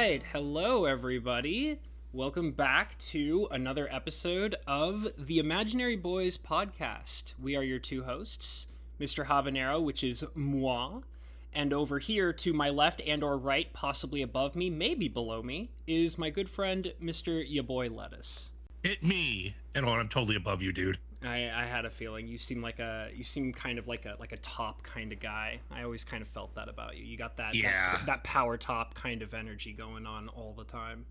right. Hello, everybody. Welcome back to another episode of the Imaginary Boys podcast. We are your two hosts, Mr. Habanero, which is moi, and over here to my left and or right, possibly above me, maybe below me, is my good friend, Mr. Ya Boy Lettuce. It me. And I'm totally above you, dude. I had a feeling you seem kind of like a top kind of guy. I always kind of felt that about you. You got that power top kind of energy going on all the time.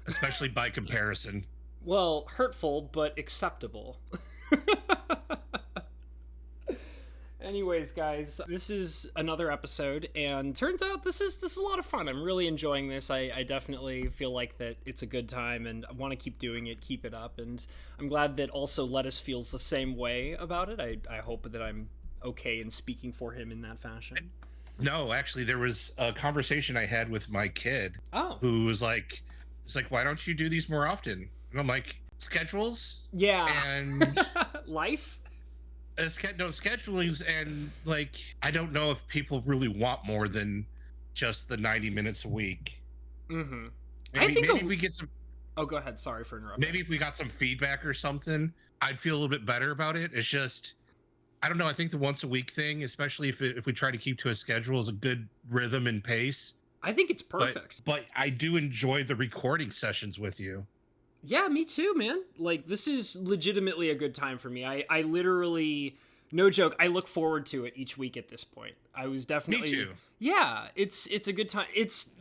Especially by comparison. Well, hurtful but acceptable. Anyways, guys, this is another episode, and turns out this is a lot of fun. I'm really enjoying this. I definitely feel like that it's a good time, and I want to keep doing it, keep it up, and I'm glad that also Lettuce feels the same way about it. I hope that I'm okay in speaking for him in that fashion. No, actually, there was a conversation I had with my kid who was like, why don't you do these more often? And I'm like, schedules? Yeah. And life? Schedulings, and like, I don't know if people really want more than just the 90 minutes a week. Mm-hmm. Maybe if we get some... Oh, go ahead. Sorry for interrupting. Maybe if we got some feedback or something, I'd feel a little bit better about it. It's just, I don't know. I think the once a week thing, especially if we try to keep to a schedule, is a good rhythm and pace. I think it's perfect. But I do enjoy the recording sessions with you. Yeah, me too, man. Like, this is legitimately a good time for me. I literally, no joke, I look forward to it each week at this point. I was definitely... Me too. Yeah, it's a good time.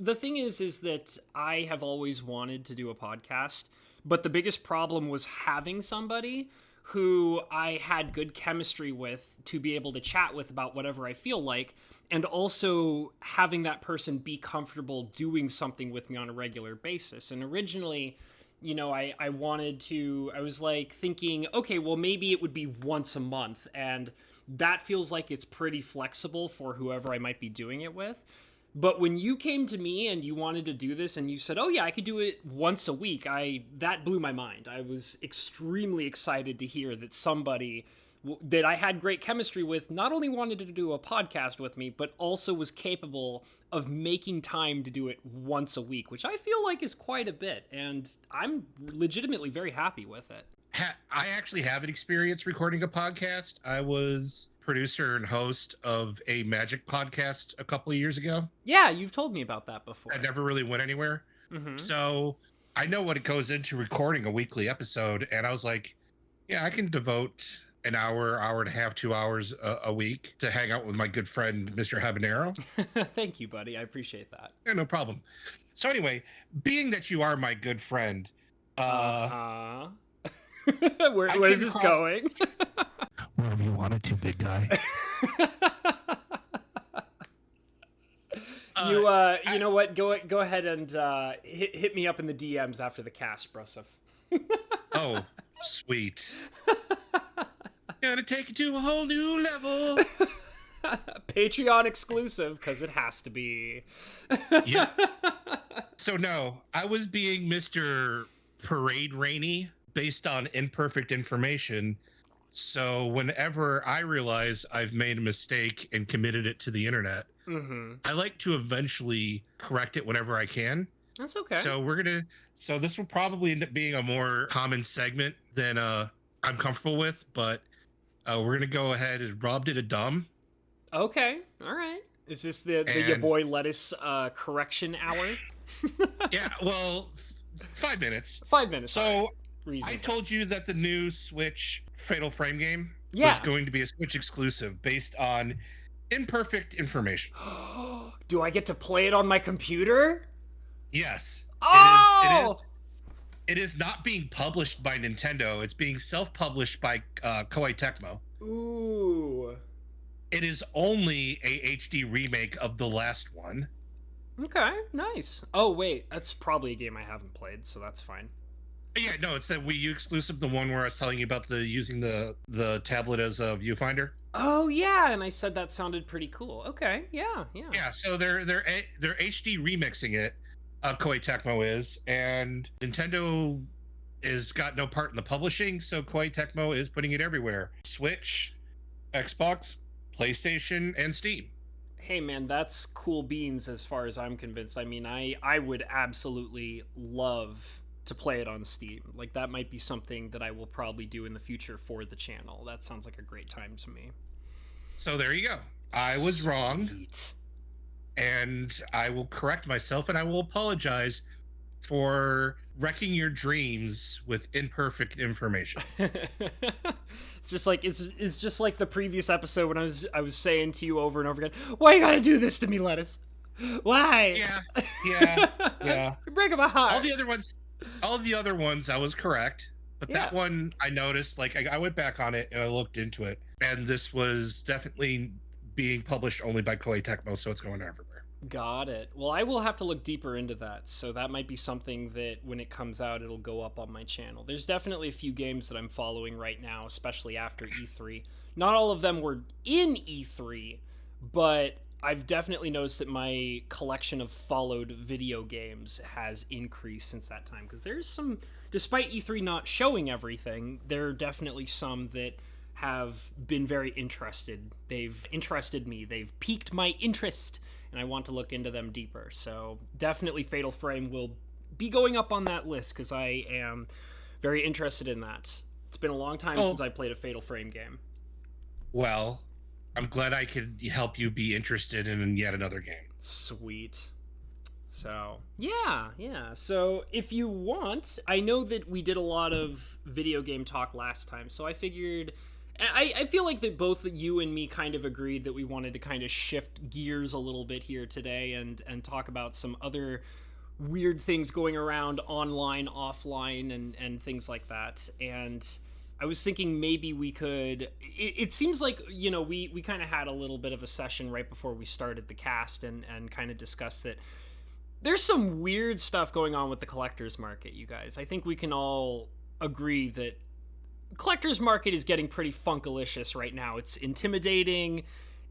The thing is that I have always wanted to do a podcast, but the biggest problem was having somebody who I had good chemistry with to be able to chat with about whatever I feel like, and also having that person be comfortable doing something with me on a regular basis. And originally, you know, I was like thinking, okay, well, maybe it would be once a month, and that feels like it's pretty flexible for whoever I might be doing it with. But when you came to me and you wanted to do this and you said, oh yeah, I could do it once a week, that blew my mind. I was extremely excited to hear that somebody that I had great chemistry with not only wanted to do a podcast with me, but also was capable of making time to do it once a week, which I feel like is quite a bit, and I'm legitimately very happy with it. I actually have an experience recording a podcast. I was producer and host of a magic podcast a couple of years ago. Yeah, you've told me about that before. I never really went anywhere. Mm-hmm. So I know what it goes into recording a weekly episode, and I was like, yeah, I can devote an hour and a half, 2 hours a week to hang out with my good friend, Mr. Habanero. Thank you, buddy. I appreciate that. Yeah, no problem. So anyway, being that you are my good friend, where is this going? Wherever you want it to, big guy. You know what? Go ahead and hit me up in the DMs after the cast, Broseph. Oh, sweet. Gonna take it to a whole new level. Patreon exclusive, because it has to be. Yeah. So no, I was being Mr. Parade Rainy based on imperfect information. So whenever I realize I've made a mistake and committed it to the internet, I like to eventually correct it whenever I can. That's okay. So this will probably end up being a more common segment than I'm comfortable with, but we're gonna go ahead and Rob did a dumb. Okay, all right. Is this the Ya Boy Lettuce correction hour? Yeah, well, 5 minutes. 5 minutes. So I told you that the new Switch Fatal Frame game was going to be a Switch exclusive based on imperfect information. Do I get to play it on my computer? Yes. Oh! It is not being published by Nintendo. It's being self-published by Koei Tecmo. Ooh. It is only a HD remake of the last one. Okay, nice. Oh, wait. That's probably a game I haven't played, so that's fine. Yeah, no, it's that Wii U exclusive, the one where I was telling you about using the tablet as a viewfinder. Oh, yeah, and I said that sounded pretty cool. Okay, yeah. Yeah, so they're HD remixing it. Koei Tecmo is, and Nintendo has got no part in the publishing, so Koei Tecmo is putting it everywhere. Switch, Xbox, PlayStation, and Steam. Hey man, that's cool beans as far as I'm convinced. I mean, I would absolutely love to play it on Steam. Like, that might be something that I will probably do in the future for the channel. That sounds like a great time to me. So there you go. I was wrong, Sweet. and I will correct myself, and I will apologize for wrecking your dreams with imperfect information. It's just like it's just like the previous episode when I was saying to you over and over again, why you gotta do this to me, Lettuce? Why? Yeah. You're breaking my heart. All the other ones I was correct, but that one I noticed, like I went back on it and I looked into it, and this was definitely being published only by Koei Tecmo, so it's going everywhere. Got it. Well, I will have to look deeper into that. So that might be something that when it comes out, it'll go up on my channel. There's definitely a few games that I'm following right now, especially after E3. Not all of them were in E3, but I've definitely noticed that my collection of followed video games has increased since that time. Because there's some, despite E3 not showing everything, there are definitely some that have been very interested. They've interested me. They've piqued my interest, and I want to look into them deeper. So definitely Fatal Frame will be going up on that list because I am very interested in that. It's been a long time since I played a Fatal Frame game. Well, I'm glad I could help you be interested in yet another game. Sweet. So, yeah. So, if you want, I know that we did a lot of video game talk last time, so I figured... I feel like that both you and me kind of agreed that we wanted to kind of shift gears a little bit here today and talk about some other weird things going around online, offline, and things like that. And I was thinking maybe we could... It seems like, you know, we kind of had a little bit of a session right before we started the cast and kind of discussed that there's some weird stuff going on with the collector's market, you guys. I think we can all agree that collector's market is getting pretty funkalicious right now. It's intimidating.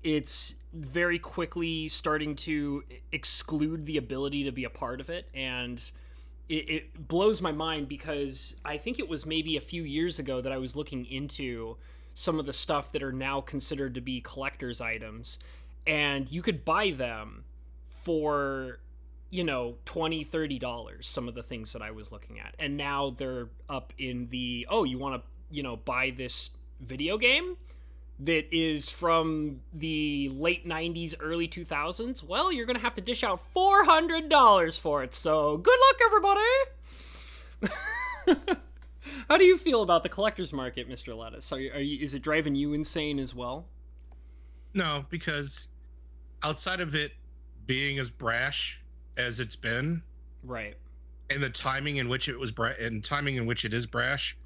It's very quickly starting to exclude the ability to be a part of it. And it blows my mind because I think it was maybe a few years ago that I was looking into some of the stuff that are now considered to be collector's items. And you could buy them for, you know, $20-$30, some of the things that I was looking at. And now they're up in the, oh, you want to, you know, buy this video game that is from the late 90s, early 2000s? Well, you're going to have to dish out $400 for it. So good luck, everybody. How do you feel about the collector's market, Mr. Lettuce? Are you, is it driving you insane as well? No, because outside of it being as brash as it's been, right, and the timing in which it was timing in which it is brash,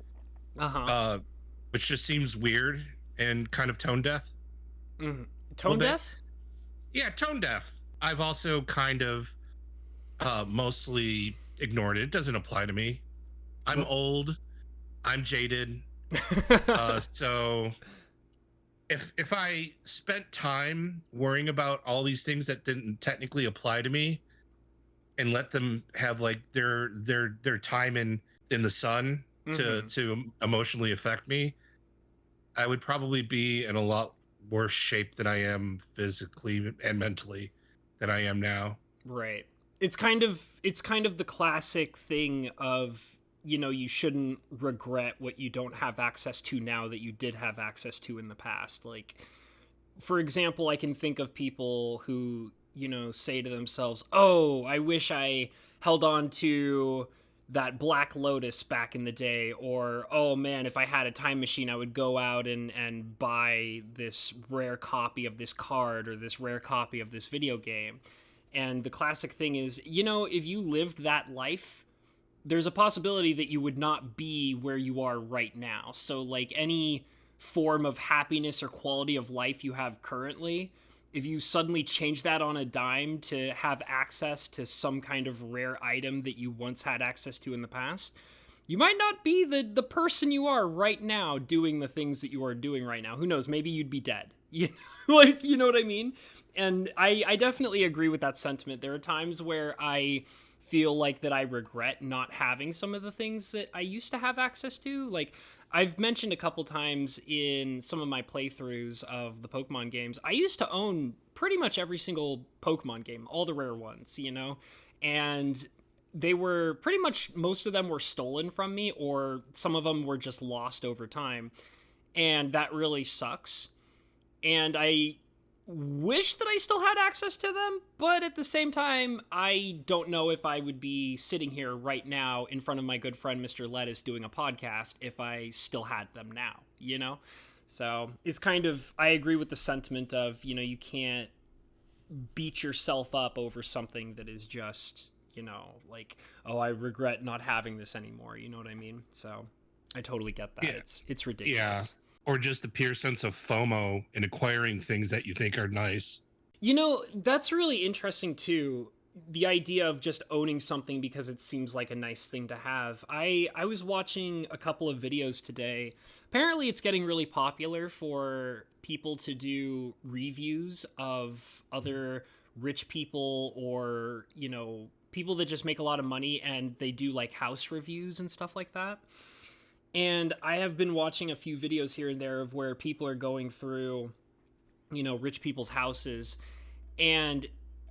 which just seems weird and kind of tone deaf. Mm-hmm. Tone deaf? Yeah, tone deaf. I've also kind of mostly ignored it. It doesn't apply to me. I'm old. I'm jaded. So if I spent time worrying about all these things that didn't technically apply to me and let them have like their time in the sun to emotionally affect me, I would probably be in a lot worse shape than I am physically and mentally than I am now. Right. It's kind of the classic thing of, you know, you shouldn't regret what you don't have access to now that you did have access to in the past. Like, for example, I can think of people who, you know, say to themselves, oh, I wish I held on to that Black Lotus back in the day, or, oh man, if I had a time machine, I would go out and buy this rare copy of this card or this rare copy of this video game. And the classic thing is, you know, if you lived that life, there's a possibility that you would not be where you are right now. So like any form of happiness or quality of life you have currently, if you suddenly change that on a dime to have access to some kind of rare item that you once had access to in the past, you might not be the person you are right now doing the things that you are doing right now. Who knows? Maybe you'd be dead. You know, like, you know what I mean? And I definitely agree with that sentiment. There are times where I feel like that I regret not having some of the things that I used to have access to. Like, I've mentioned a couple times in some of my playthroughs of the Pokemon games, I used to own pretty much every single Pokemon game, all the rare ones, and they were pretty much, most of them were stolen from me, or some of them were just lost over time. And that really sucks. And I wish that I still had access to them, but at the same time, I don't know if I would be sitting here right now in front of my good friend Mr. Lettuce doing a podcast if I still had them now, So it's kind of, I agree with the sentiment of, you can't beat yourself up over something that is just, like, oh, I regret not having this anymore. You know what I mean? So I totally get that. Yeah. It's ridiculous. Yeah. Or just the pure sense of FOMO in acquiring things that you think are nice. That's really interesting too. The idea of just owning something because it seems like a nice thing to have. I was watching a couple of videos today. Apparently it's getting really popular for people to do reviews of other rich people or, people that just make a lot of money, and they do like house reviews and stuff like that. And I have been watching a few videos here and there of where people are going through, rich people's houses. And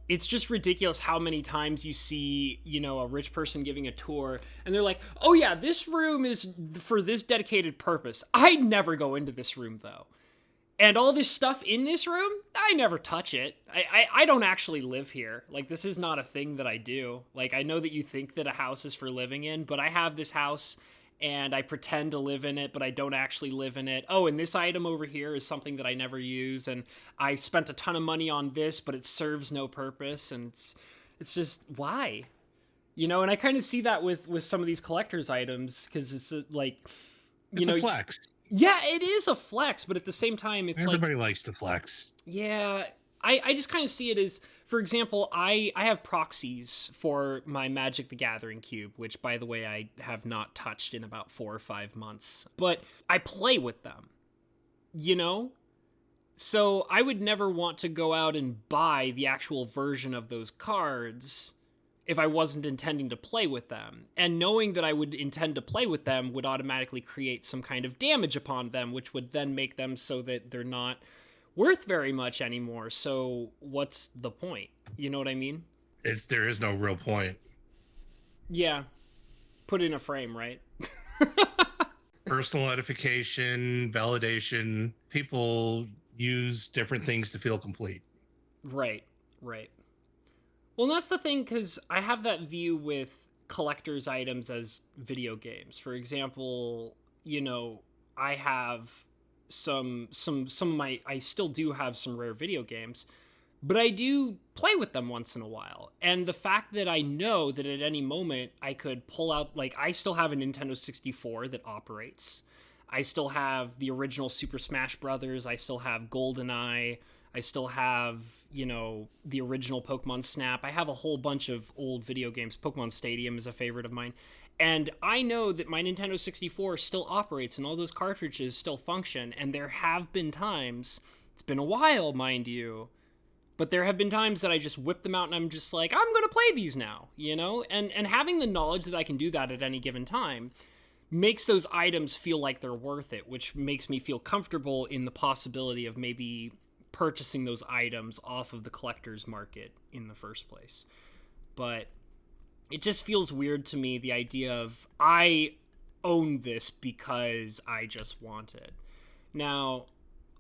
it's just ridiculous how many times you see, a rich person giving a tour and they're like, oh yeah, this room is for this dedicated purpose. I never go into this room though. And all this stuff in this room, I never touch it. I don't actually live here. Like, this is not a thing that I do. Like, I know that you think that a house is for living in, but I have this house and I pretend to live in it, but I don't actually live in it. Oh, and this item over here is something that I never use, and I spent a ton of money on this, but it serves no purpose, and it's just, why? And I kind of see that with some of these collector's items, because it's like, it's a flex. Yeah, it is a flex, but at the same time, it's everybody likes to flex. Yeah, I just kind of see it as, for example, I have proxies for my Magic the Gathering cube, which, by the way, I have not touched in about 4 or 5 months. But I play with them, So I would never want to go out and buy the actual version of those cards if I wasn't intending to play with them. And knowing that I would intend to play with them would automatically create some kind of damage upon them, which would then make them so that they're not worth very much anymore. So what's the point? You know what I mean? There is no real point. Yeah. Put in a frame, right? Personal edification, validation. People use different things to feel complete. Right. Well, that's the thing, because I have that view with collector's items as video games. For example, I have some of my, I still do have some rare video games, but I do play with them once in a while. And the fact that I know that at any moment I could pull out, like, I still have a Nintendo 64 that operates. I still have the original Super Smash Brothers. I still have GoldenEye. I still have, the original Pokemon Snap. I have a whole bunch of old video games. Pokemon Stadium is a favorite of mine. And I know that my Nintendo 64 still operates and all those cartridges still function. And there have been times, it's been a while, mind you, but there have been times that I just whip them out and I'm just like, I'm going to play these now, And having the knowledge that I can do that at any given time makes those items feel like they're worth it, which makes me feel comfortable in the possibility of maybe purchasing those items off of the collector's market in the first place. But it just feels weird to me, the idea of, I own this because I just want it. Now,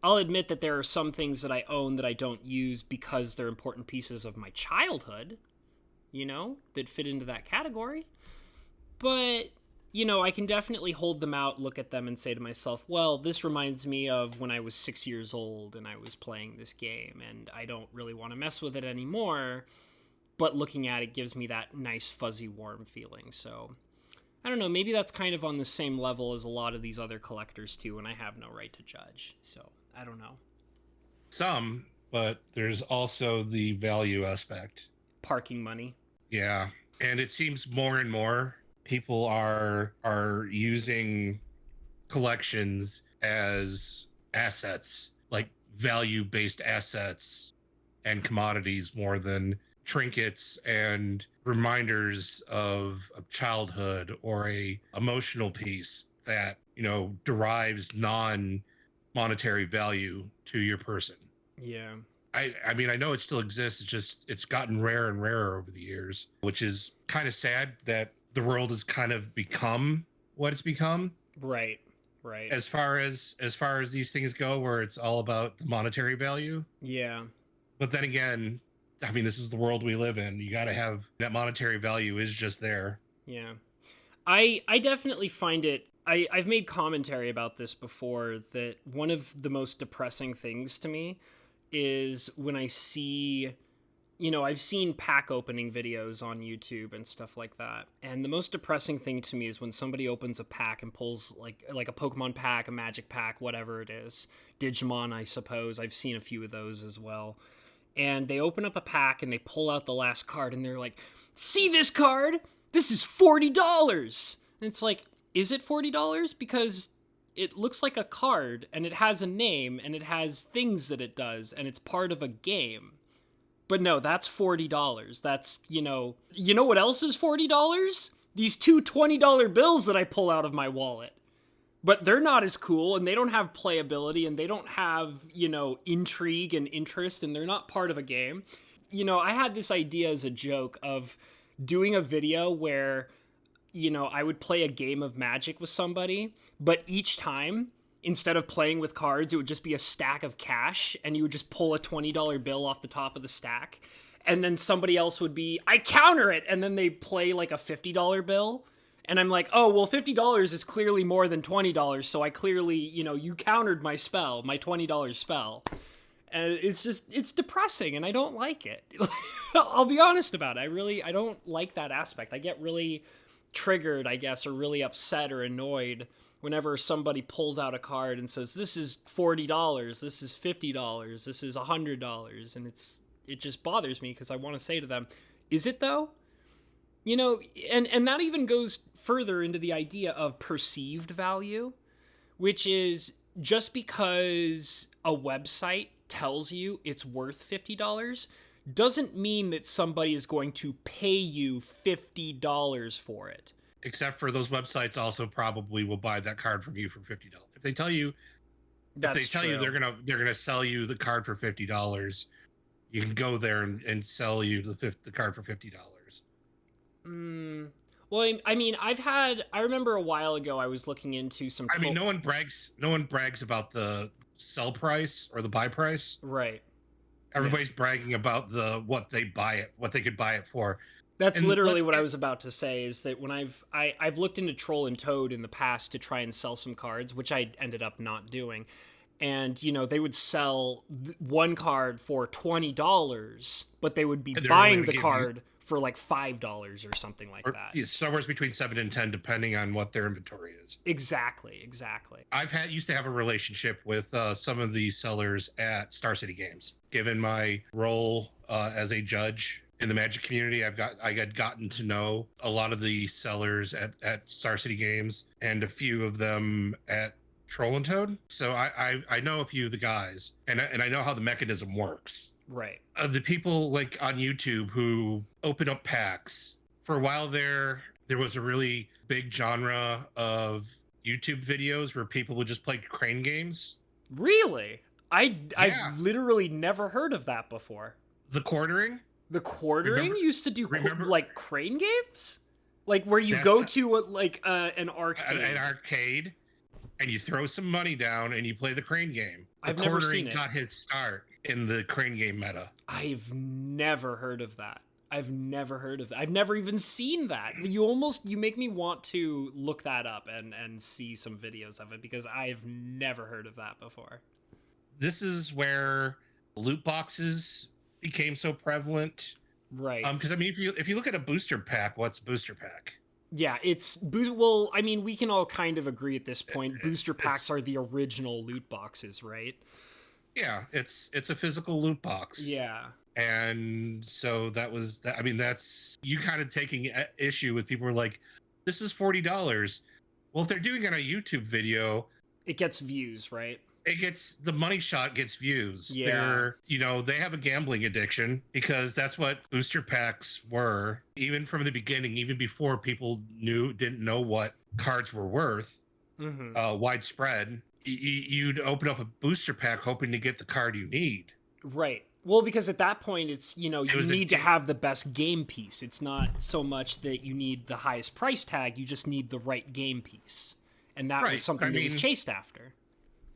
I'll admit that there are some things that I own that I don't use because they're important pieces of my childhood, that fit into that category. But, I can definitely hold them out, look at them, and say to myself, well, this reminds me of when I was 6 years old and I was playing this game, and I don't really want to mess with it anymore. But looking at it gives me that nice, fuzzy, warm feeling. So, I don't know, maybe that's kind of on the same level as a lot of these other collectors, too, and I have no right to judge. So, I don't know. Some, but there's also the value aspect. Parking money. Yeah, and it seems more and more people are using collections as assets, like value-based assets and commodities, more than trinkets and reminders of a childhood or a emotional piece that, you know, derives non-monetary value to your person. Yeah. I mean, I know it still exists. It's just, it's gotten rarer and rarer over the years, which is kind of sad that the world has kind of become what it's become. Right. Right. As far as these things go, where it's all about the monetary value. Yeah. But then again, I mean, this is the world we live in. You got to have that monetary value is just there. Yeah. I definitely find it. I've made commentary about this before, that one of the most depressing things to me is when I see, you know, I've seen pack opening videos on YouTube and stuff like that. And the most depressing thing to me is when somebody opens a pack and pulls like a Pokemon pack, a Magic pack, whatever it is. Digimon, I suppose. I've seen a few of those as well. And they open up a pack and they pull out the last card and they're like, "See this card? This is $40. And it's like, is it $40? Because it looks like a card and it has a name and it has things that it does and it's part of a game. But no, that's $40. That's, you know what else is $40? These two $20 bills that I pull out of my wallet. But they're not as cool, and they don't have playability, and they don't have, you know, intrigue and interest, and they're not part of a game. You know, I had this idea as a joke of doing a video where, you know, I would play a game of Magic with somebody, but each time, instead of playing with cards, it would just be a stack of cash, and you would just pull a $20 bill off the top of the stack, and then somebody else would be, "I counter it," and then they play like a $50 bill. And I'm like, oh, well, $50 is clearly more than $20, so I clearly, you know, you countered my spell, my $20 spell. And it's depressing, and I don't like it. I'll be honest about it. I don't like that aspect. I get really triggered, I guess, or really upset or annoyed whenever somebody pulls out a card and says, "This is $40, this is $50, this is $100, and it just bothers me because I want to say to them, "Is it though?" You know, and that even goes further into the idea of perceived value, which is just because a website tells you it's worth $50 doesn't mean that somebody is going to pay you $50 for it. Except for those websites also probably will buy that card from you for $50. If they tell you they're gonna sell you the card for $50, you can go there and sell you the card for $50. Well, I mean, I remember a while ago I was looking into some. I mean, no one brags about the sell price or the buy price. Right. Everybody's bragging about what they could buy it for. That's literally what I was about to say, is that when I've looked into Troll and Toad in the past to try and sell some cards, which I ended up not doing. And, you know, they would sell one card for $20, but they would be buying the card for like $5 or something like that. Yeah, somewhere between 7 and 10, depending on what their inventory is. Exactly. Used to have a relationship with some of the sellers at Star City Games. Given my role as a judge in the Magic community, I had gotten to know a lot of the sellers at Star City Games and a few of them at Troll and Toad. So I know a few of the guys, and I know how the mechanism works. Right. The people like on YouTube who open up packs. For a while there was a really big genre of YouTube videos where people would just play crane games. Really? I've literally never heard of that before. The quartering? The quartering used to do like crane games? Like where you go to an arcade. An arcade, and you throw some money down and you play the crane game. I've never seen it. Got his start in the crane game meta. I've never heard of that. I've never even seen that. You make me want to look that up and see some videos of it, because I've never heard of that before. This is where loot boxes became so prevalent. Right. Because I mean, if you look at a booster pack, what's booster pack? Yeah, well, I mean, we can all kind of agree at this point. Booster packs are the original loot boxes, right? Yeah, it's a physical loot box. Yeah. And so that's you kind of taking issue with people who are like, this is $40. Well, if they're doing it on a YouTube video, it gets views, right? it gets the money shot gets views. Yeah. They're, you know, they have a gambling addiction because that's what booster packs were. Even from the beginning, even before people didn't know what cards were worth, widespread. You'd open up a booster pack hoping to get the card you need. Right. Well, because at that point, it's, you know, you need to have the best game piece. It's not so much that you need the highest price tag, you just need the right game piece. And that was something that was chased after.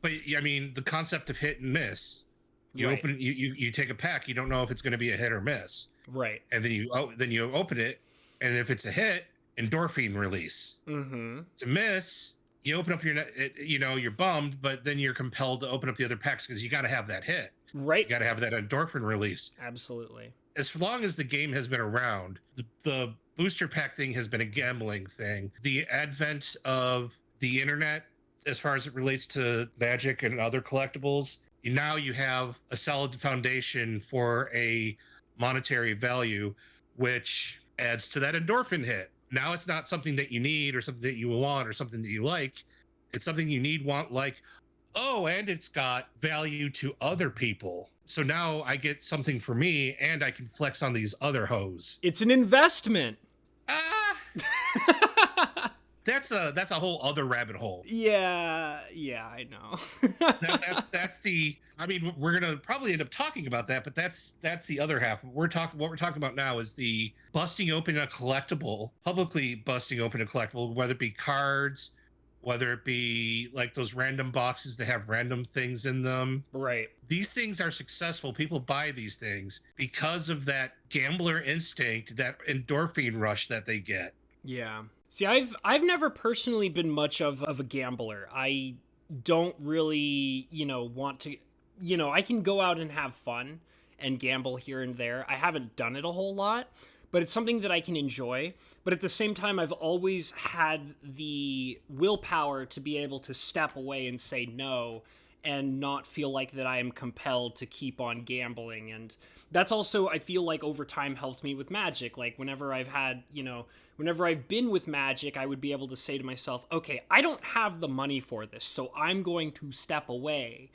But, I mean, the concept of hit and miss. You open you take a pack, you don't know if it's going to be a hit or miss. Right. And then you open it, and if it's a hit, endorphin release. It's a miss, you open up you're bummed, but then you're compelled to open up the other packs because you got to have that hit. Right. You got to have that endorphin release. Absolutely. As long as the game has been around, the booster pack thing has been a gambling thing. The advent of the internet, as far as it relates to Magic and other collectibles, now you have a solid foundation for a monetary value, which adds to that endorphin hit. Now it's not something that you need or something that you want or something that you like. It's something you need, want, like, oh, and it's got value to other people. So now I get something for me and I can flex on these other hoes. It's an investment. That's a whole other rabbit hole. Yeah, I know. that's the. I mean, we're gonna probably end up talking about that, but that's the other half. What we're talking about now is the busting open a collectible, publicly busting open a collectible, whether it be cards, whether it be like those random boxes that have random things in them. Right. These things are successful. People buy these things because of that gambler instinct, that endorphin rush that they get. Yeah. See, I've never personally been much of a gambler. I don't really, want to, I can go out and have fun and gamble here and there. I haven't done it a whole lot, but it's something that I can enjoy. But at the same time, I've always had the willpower to be able to step away and say no and not feel like that I am compelled to keep on gambling. And that's also, I feel like, over time helped me with Magic. Like, whenever I've had, whenever I've been with Magic, I would be able to say to myself, okay, I don't have the money for this, so I'm going to step away.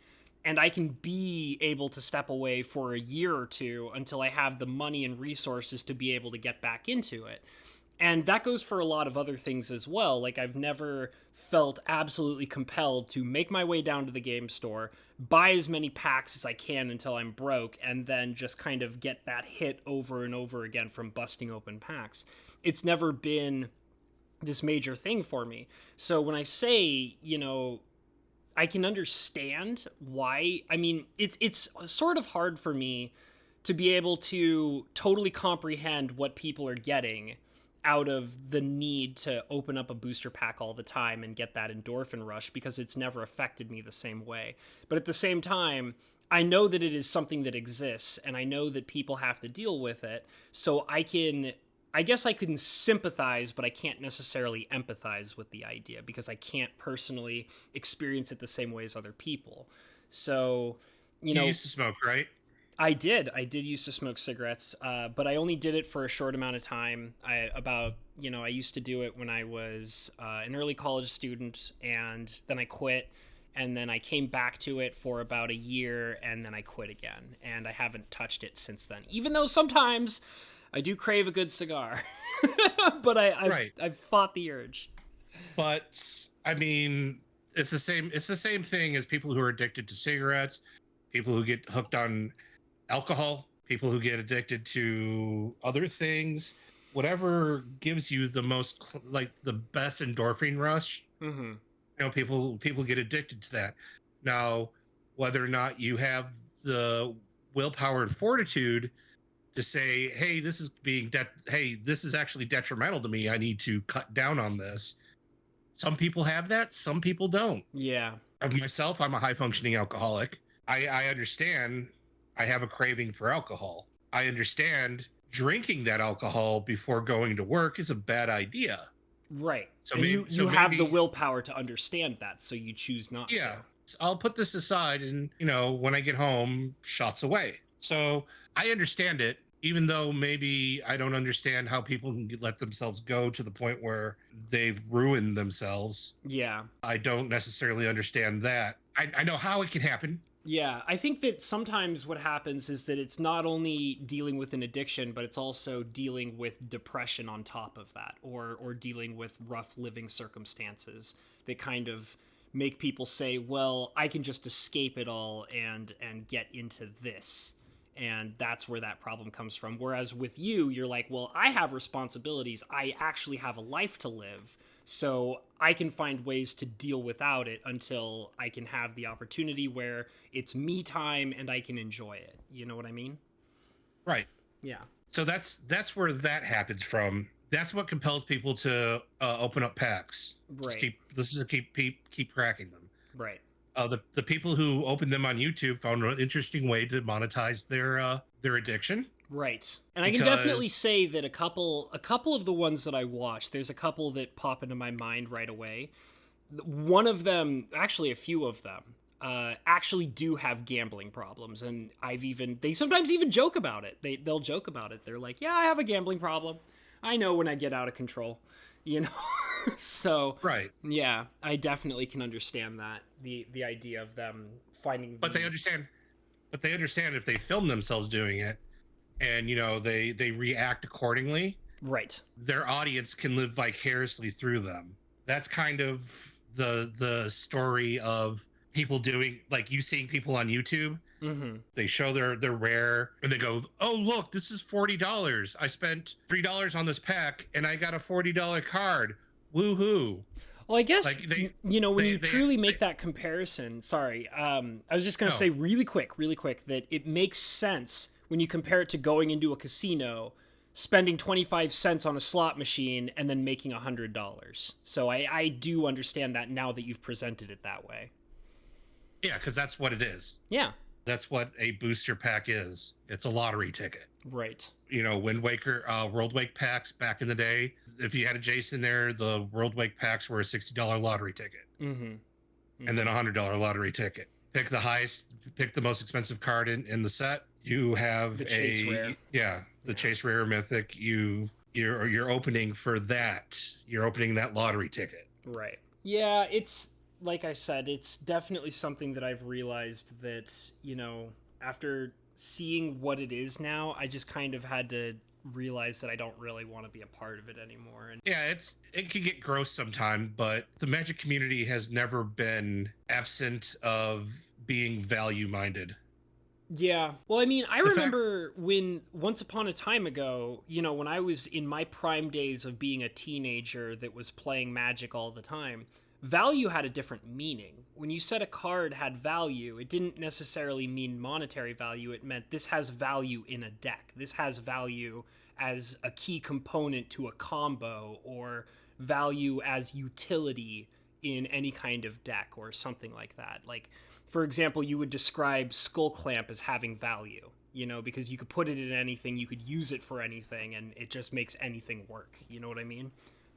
And I can be able to step away for a year or two until I have the money and resources to be able to get back into it. And that goes for a lot of other things as well. Like, I've never felt absolutely compelled to make my way down to the game store, buy as many packs as I can until I'm broke, and then just kind of get that hit over and over again from busting open packs. It's never been this major thing for me. So when I say, I can understand why. I mean, it's sort of hard for me to be able to totally comprehend what people are getting out of the need to open up a booster pack all the time and get that endorphin rush, because it's never affected me the same way. But at the same time, I know that it is something that exists, and I know that people have to deal with it. So I guess I can sympathize, but I can't necessarily empathize with the idea because I can't personally experience it the same way as other people. So, you used to smoke, right? I did used to smoke cigarettes, but I only did it for a short amount of time. I used to do it when I was an early college student, and then I quit, and then I came back to it for about a year, and then I quit again, and I haven't touched it since then, even though sometimes I do crave a good cigar. But I've fought the urge. But I mean, it's the same thing as people who are addicted to cigarettes, people who get hooked on alcohol, people who get addicted to other things, whatever gives you the most, like, the best endorphin rush. People get addicted to that. Now, whether or not you have the willpower and fortitude to say, hey, this is actually detrimental to me, I need to cut down on this. Some people have that, some people don't. Yeah. Myself, I'm a high functioning alcoholic. I understand I have a craving for alcohol. I understand drinking that alcohol before going to work is a bad idea. Right. So you have the willpower to understand that, so you choose not to. Yeah. I'll put this aside and, when I get home, shots away. So I understand it, even though maybe I don't understand how people can let themselves go to the point where they've ruined themselves. Yeah. I don't necessarily understand that. I know how it can happen. Yeah, I think that sometimes what happens is that it's not only dealing with an addiction, but it's also dealing with depression on top of that, or dealing with rough living circumstances that kind of make people say, well, I can just escape it all and get into this. And that's where that problem comes from. Whereas with you, you're like, well, I have responsibilities. I actually have a life to live. So I can find ways to deal without it until I can have the opportunity where it's me time and I can enjoy it. You know what I mean? Right. Yeah. So that's where that happens from. That's what compels people to open up packs. Right. Just keep cracking them. Right. The people who opened them on YouTube found an interesting way to monetize their addiction. Right. And I can definitely say that a couple of the ones that I watched, there's a couple that pop into my mind right away. One of them, actually a few of them, actually do have gambling problems, and they sometimes even joke about it. They'll joke about it. They're like, "Yeah, I have a gambling problem. I know when I get out of control." You know? So, right. Yeah, I definitely can understand that. The idea of them finding But they understand if they film themselves doing it and they react accordingly. Right. Their audience can live vicariously through them. That's kind of the story of people doing, like, you seeing people on YouTube. Mm-hmm. They show their rare and they go, oh, look, this is $40. I spent $3 on this pack and I got a $40 card. Woohoo. Well, I guess, when you truly make that comparison, sorry, I was just going to say really quick, that it makes sense when you compare it to going into a casino, spending 25 cents on a slot machine, and then making $100. So I do understand that now that you've presented it that way. Yeah, because that's what it is. Yeah. That's what a booster pack is. It's a lottery ticket. Right. Wind Waker, World Wake packs back in the day. If you had a Jace in there, the World Wake packs were a $60 lottery ticket. Mm-hmm. Mm-hmm. And then a $100 lottery ticket. Pick the highest, pick the most expensive card in the set. You have the Chase Rare. Yeah, the Chase Rare Mythic. You're opening for that. You're opening that lottery ticket. Right. Yeah, it's like I said, it's definitely something that I've realized that, after seeing what it is now, I just kind of had to realize that I don't really want to be a part of it anymore. And yeah, it can get gross sometime, but the Magic community has never been absent of being value minded. Yeah. Well, I mean, I remember when once upon a time ago, when I was in my prime days of being a teenager that was playing Magic all the time, value had a different meaning. When you said a card had value, it didn't necessarily mean monetary value. It meant this has value in a deck. This has value as a key component to a combo, or value as utility in any kind of deck or something like that. Like, for example, you would describe Skull Clamp as having value, because you could put it in anything, you could use it for anything, and it just makes anything work. You know what I mean?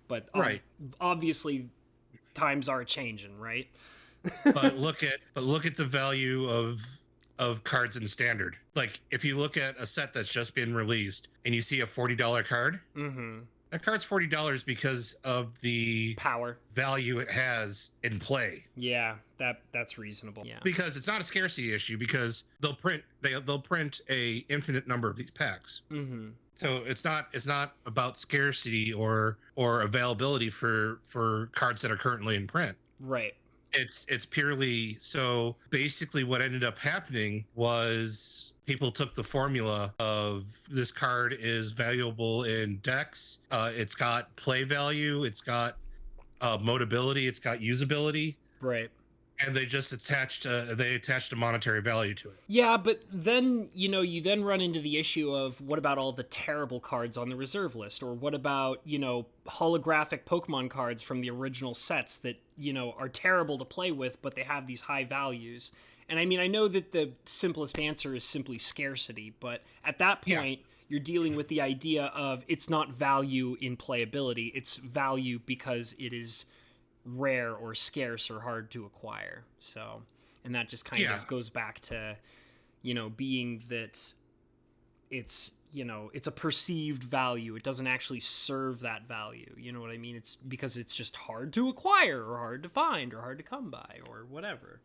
But right. Obviously times are changing, right? but look at the value of cards in Standard. Like, if you look at a set that's just been released and you see a $40 card, mm-hmm. That card's $40 because of the power value it has in play. Yeah, that's reasonable. Yeah, because it's not a scarcity issue, because they'll print a infinite number of these packs. Mm-hmm. So it's not about scarcity or availability for cards that are currently in print. Right. It's purely, so basically what ended up happening was people took the formula of this card is valuable in decks. It's got play value. It's got modability. It's got usability. Right. And they just attached a monetary value to it. Yeah, but then, you then run into the issue of what about all the terrible cards on the reserve list? Or what about, holographic Pokemon cards from the original sets that, are terrible to play with, but they have these high values? And I mean, I know that the simplest answer is simply scarcity, but at that point, you're dealing with the idea of it's not value in playability, it's value because it is rare or scarce or hard to acquire. So, and that just kind of goes back to, being that it's, it's a perceived value. It doesn't actually serve that value. You know what I mean? It's because it's just hard to acquire or hard to find or hard to come by or whatever.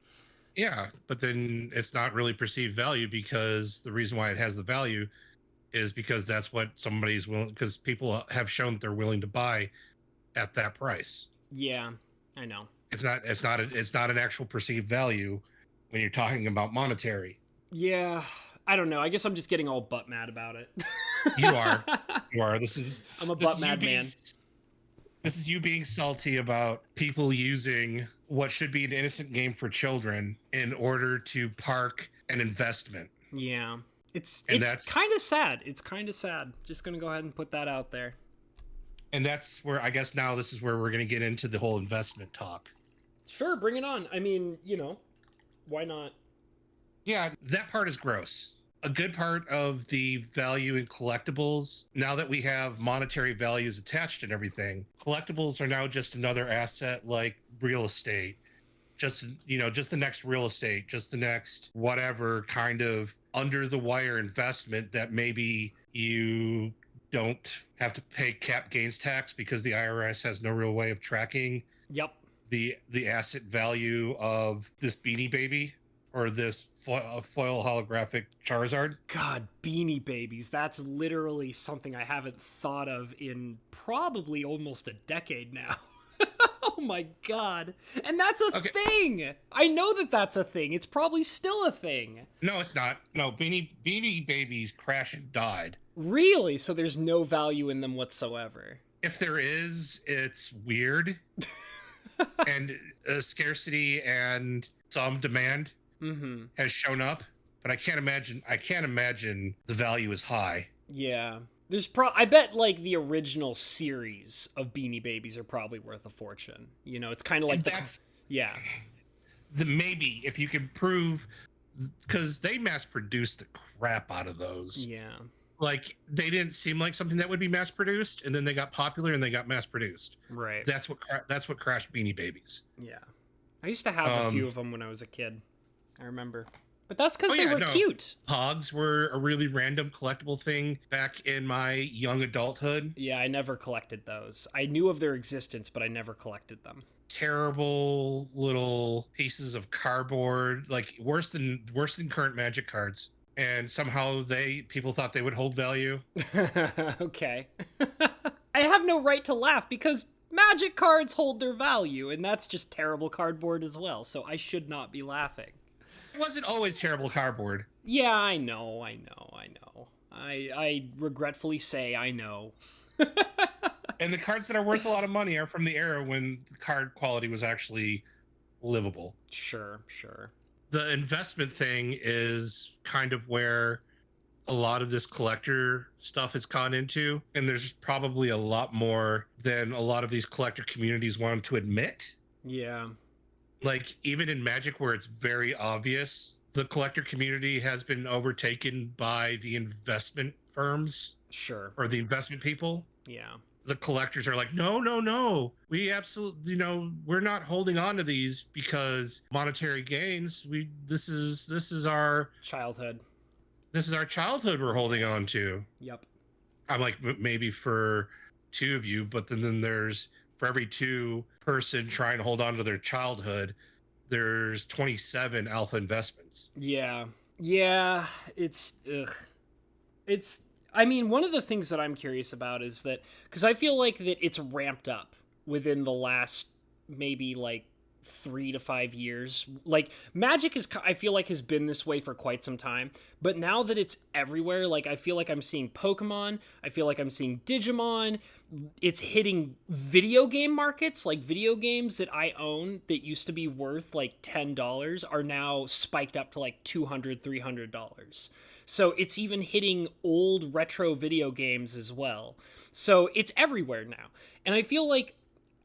Yeah, but then it's not really perceived value because the reason why it has the value is because that's what somebody's willing, because people have shown that they're willing to buy at that price. Yeah, I know. It's not an actual perceived value when you're talking about monetary. Yeah, I don't know. I guess I'm just getting all butt mad about it. You are. I'm a this butt is mad man. This is you being salty about people using what should be an innocent game for children in order to park an investment. Yeah. It's that's kind of sad. It's kind of sad. Just going to go ahead and put that out there. And that's where I guess now this is where we're going to get into the whole investment talk. Sure, bring it on. I mean, why not? Yeah, that part is gross. A good part of the value in collectibles, now that we have monetary values attached and everything, collectibles are now just another asset like real estate. Just the next real estate, just the next whatever kind of under the wire investment that maybe you don't have to pay cap gains tax because the IRS has no real way of tracking. Yep. The asset value of this Beanie Baby or this foil holographic Charizard. God, Beanie Babies. That's literally something I haven't thought of in probably almost a decade now. Oh my God. And that's a thing. I know that that's a thing. It's probably still a thing. No, it's not. No, Beanie Babies crash and died. Really? So there's no value in them whatsoever? If there is, it's weird. And scarcity and some demand has shown up, but I can't imagine the value is high. Yeah. I bet like the original series of Beanie Babies are probably worth a fortune. It's kind of like maybe if you can prove, because they mass produced the crap out of those. Yeah. Like they didn't seem like something that would be mass produced, and then they got popular and they got mass produced. Right. That's what crashed Beanie Babies. Yeah. I used to have a few of them when I was a kid. I remember. But that's because they were cute. Pogs were a really random collectible thing back in my young adulthood. Yeah, I never collected those. I knew of their existence, but I never collected them. Terrible little pieces of cardboard, like worse than current Magic cards. And somehow people thought they would hold value. Okay. I have no right to laugh because Magic cards hold their value, and that's just terrible cardboard as well, so I should not be laughing. It wasn't always terrible cardboard. Yeah, I know. I regretfully say I know. And the cards that are worth a lot of money are from the era when the card quality was actually livable. Sure. The investment thing is kind of where a lot of this collector stuff has gone into, and there's probably a lot more than a lot of these collector communities want to admit. Yeah. Like even in Magic, where it's very obvious, the collector community has been overtaken by the investment firms. Sure. Or the investment people. Yeah. The collectors are like, no. We absolutely, we're not holding on to these because monetary gains. This is our childhood. This is our childhood we're holding on to. Yep. I'm like, maybe for two of you, but then there's, for every two person trying to hold on to their childhood, there's 27 alpha investments. Yeah. It's I mean, one of the things that I'm curious about is that, because I feel like that it's ramped up within the last maybe like 3 to 5 years. Like Magic I feel like has been this way for quite some time, but now that it's everywhere, like I feel like I'm seeing Pokemon, I feel like I'm seeing Digimon. It's hitting video game markets, like video games that I own that used to be worth like $10 are now spiked up to like $200, $300. So it's even hitting old retro video games as well. So it's everywhere now. And I feel like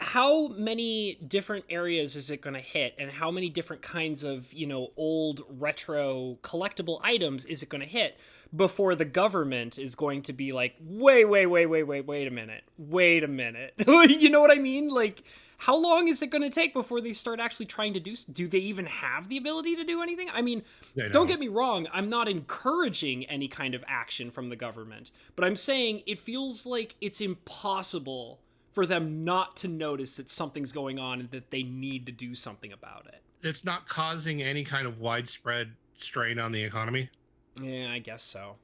how many different areas is it going to hit, and how many different kinds of, old retro collectible items is it going to hit before the government is going to be like, wait a minute. You know what I mean? Like, how long is it going to take before they start actually trying to do they even have the ability to do anything? I mean, don't get me wrong, I'm not encouraging any kind of action from the government, but I'm saying it feels like it's impossible for them not to notice that something's going on and that they need to do something about it. it's not causing any kind of widespread strain on the economy. Yeah, I guess so.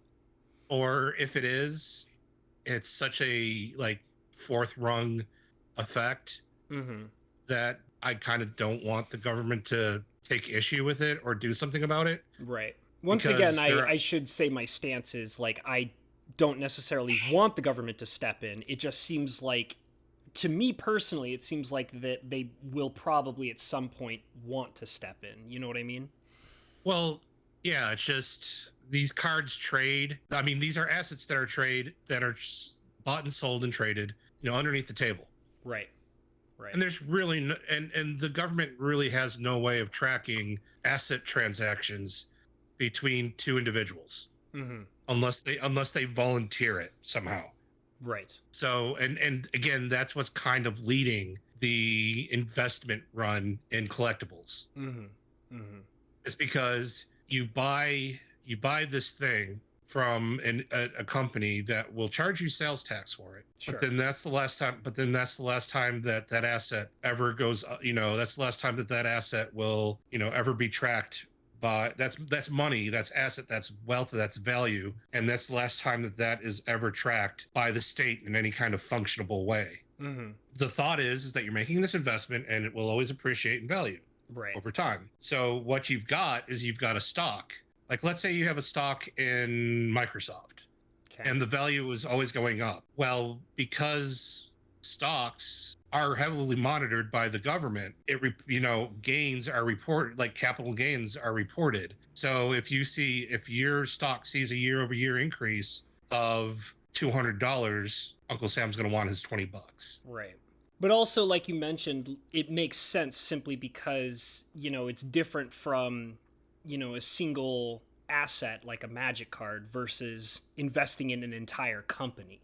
Or if it is, it's such a like fourth rung effect that I kind of don't want the government to take issue with it or do something about it. Right. Once again, I should say my stance is like I don't necessarily want the government to step in. It just seems like, to me personally, it seems like that they will probably at some point want to step in. You know what I mean? Well, yeah, it's just these cards trade. I mean, these are assets that are bought and sold and traded, underneath the table. Right. Right. And there's really no, and the government really has no way of tracking asset transactions between two individuals unless they volunteer it somehow. Right. So, and again, that's what's kind of leading the investment run in collectibles. It's because you buy this thing from a company that will charge you sales tax for it. Sure. But then that's the last time that asset ever goes, that's the last time that asset will, ever be tracked by, that's money, that's asset, that's wealth, that's value. And that's the last time that is ever tracked by the state in any kind of functionable way. The thought is that you're making this investment and it will always appreciate in value over time. So what you've got is you've got a stock. Like, let's say you have a stock in Microsoft and the value is always going up. Well, because stocks are heavily monitored by the government, gains are reported, like capital gains are reported. So if your stock sees a year-over-year increase of $200, Uncle Sam's going to want his $20. Right. But also, like you mentioned, it makes sense simply because, it's different from, a single asset like a Magic card versus investing in an entire company,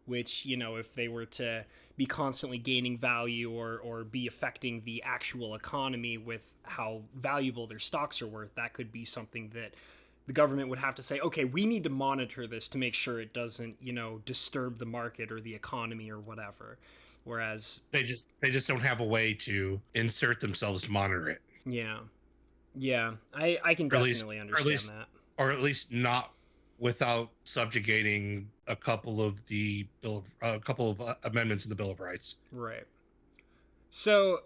which, if they were to be constantly gaining value or be affecting the actual economy with how valuable their stocks are worth, that could be something that the government would have to say, okay, we need to monitor this to make sure it doesn't, disturb the market or the economy or whatever. Whereas they just don't have a way to insert themselves to monitor it. Yeah. I can definitely understand that. Or at least not without subjugating a couple of amendments in the Bill of Rights. Right. So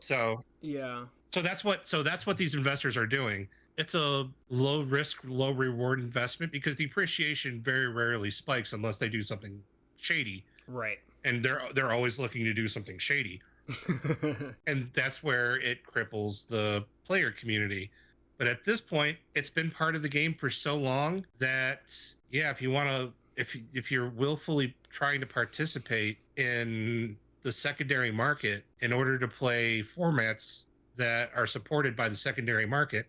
yeah. So that's what these investors are doing. It's a low risk, low reward investment because the appreciation very rarely spikes unless they do something shady. Right. And they're always looking to do something shady. And that's where it cripples the player community. But at this point, it's been part of the game for so long that, yeah, if you're willfully trying to participate in the secondary market in order to play formats that are supported by the secondary market,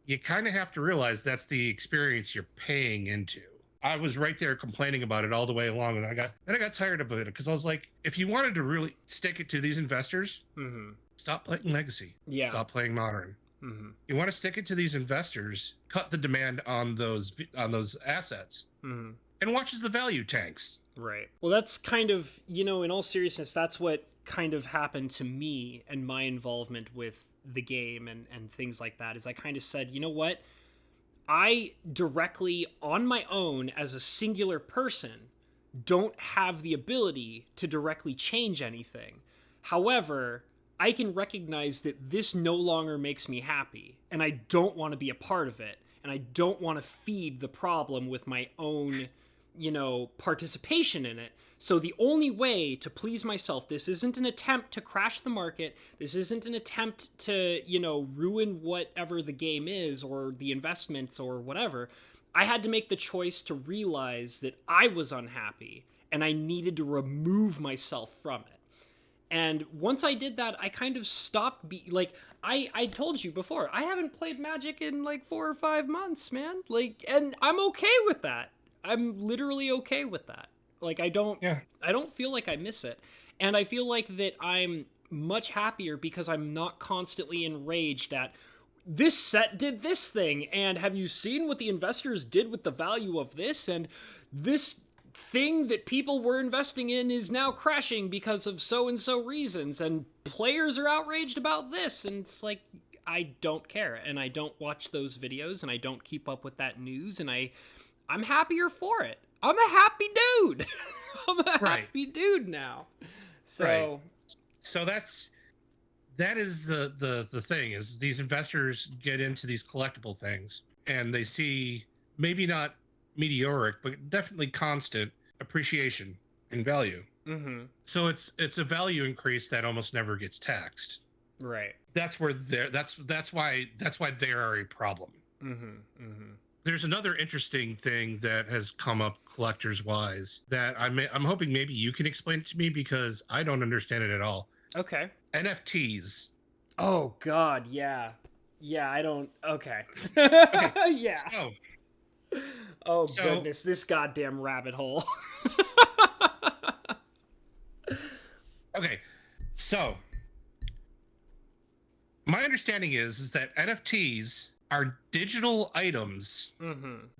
you kind of have to realize that's the experience you're paying into. I was right there complaining about it all the way along, and I got tired of it because I was like, if you wanted to really stick it to these investors, stop playing Legacy. Yeah. Stop playing Modern. You want to stick it to these investors, cut the demand on those assets, and watch as the value tanks. Right. Well, that's kind of, in all seriousness, that's what kind of happened to me and my involvement with the game and things like that, is I kind of said, you know what? I directly, on my own, as a singular person, don't have the ability to directly change anything. However, I can recognize that this no longer makes me happy, and I don't want to be a part of it, and I don't want to feed the problem with my own, participation in it. So the only way to please myself, this isn't an attempt to crash the market, this isn't an attempt to, ruin whatever the game is or the investments or whatever. I had to make the choice to realize that I was unhappy, and I needed to remove myself from it. And once I did that, I kind of stopped I told you before, I haven't played Magic in 4 or 5 months, man. And I'm okay with that. I'm literally okay with that. I don't feel like I miss it. And I feel like that I'm much happier because I'm not constantly enraged at this set did this thing. And have you seen what the investors did with the value of this? And this thing that people were investing in is now crashing because of so-and-so reasons, and players are outraged about this. And it's like, I don't care, and I don't watch those videos, and I don't keep up with that news, and I'm happier for it. I'm a happy dude. I'm a happy dude now. So so that is the thing, is these investors get into these collectible things and they see maybe not meteoric, but definitely constant appreciation in value. Mm-hmm. So it's a value increase that almost never gets taxed. Right. That's where that's why they are a problem. Mm-hmm. Mm-hmm. There's another interesting thing that has come up collectors wise that I'm hoping maybe you can explain it to me, because I don't understand it at all. Okay. NFTs. Oh God, yeah. I don't. Okay. Okay. Yeah. Goodness, this goddamn rabbit hole. Okay, so my understanding is that NFTs are digital items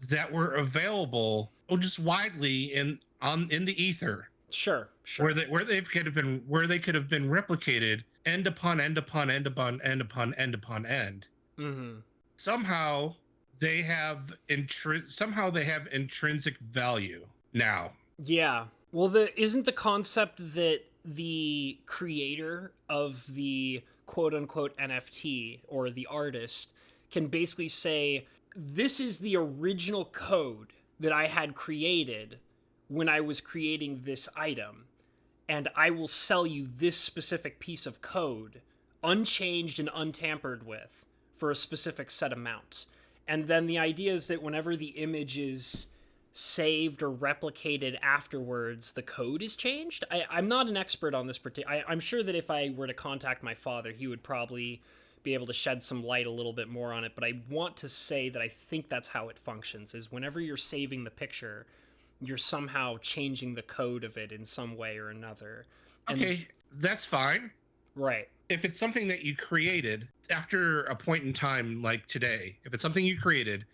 that were available just widely in the ether. Sure. Where they could have been replicated end upon end upon end upon end upon end upon end. Mm-hmm. Somehow they have intrinsic value now. Yeah. Well, isn't the concept that the creator of the quote unquote NFT or the artist can basically say, this is the original code that I had created when I was creating this item, and I will sell you this specific piece of code, unchanged and untampered with, for a specific set amount. And then the idea is that whenever the image is saved or replicated afterwards, the code is changed. I'm not an expert on this particular. I'm sure that if I were to contact my father, he would probably be able to shed some light a little bit more on it. But I want to say that I think that's how it functions, is whenever you're saving the picture, you're somehow changing the code of it in some way or another. Okay, that's fine. Right. If it's something that you created after a point in time like today, if it's something you created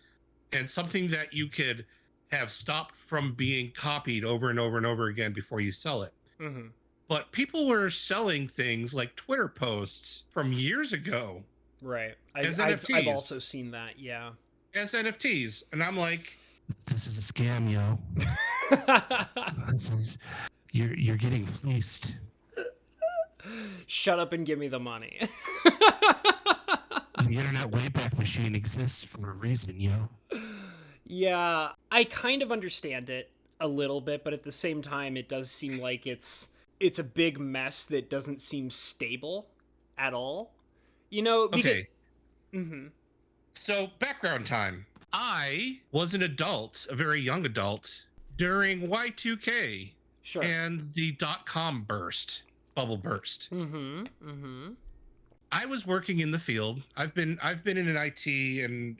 and something that you could have stopped from being copied over and over and over again before you sell it. Mm-hmm. But people were selling things like Twitter posts from years ago. Right. As I've NFTs. I've also seen that, yeah. As NFTs. And I'm like, this is a scam, yo. This is, you're getting fleeced. Shut up and give me the money. The Internet Wayback Machine exists for a reason, yo. Yeah, I kind of understand it a little bit, but at the same time, it does seem like it's a big mess that doesn't seem stable at all. You know, because... okay. Mm-hmm. So, background time. I was an adult, a very young adult, during Y2K. Sure. And the .com bubble burst. Mm-hmm. Mm-hmm. I was working in the field. I've been in IT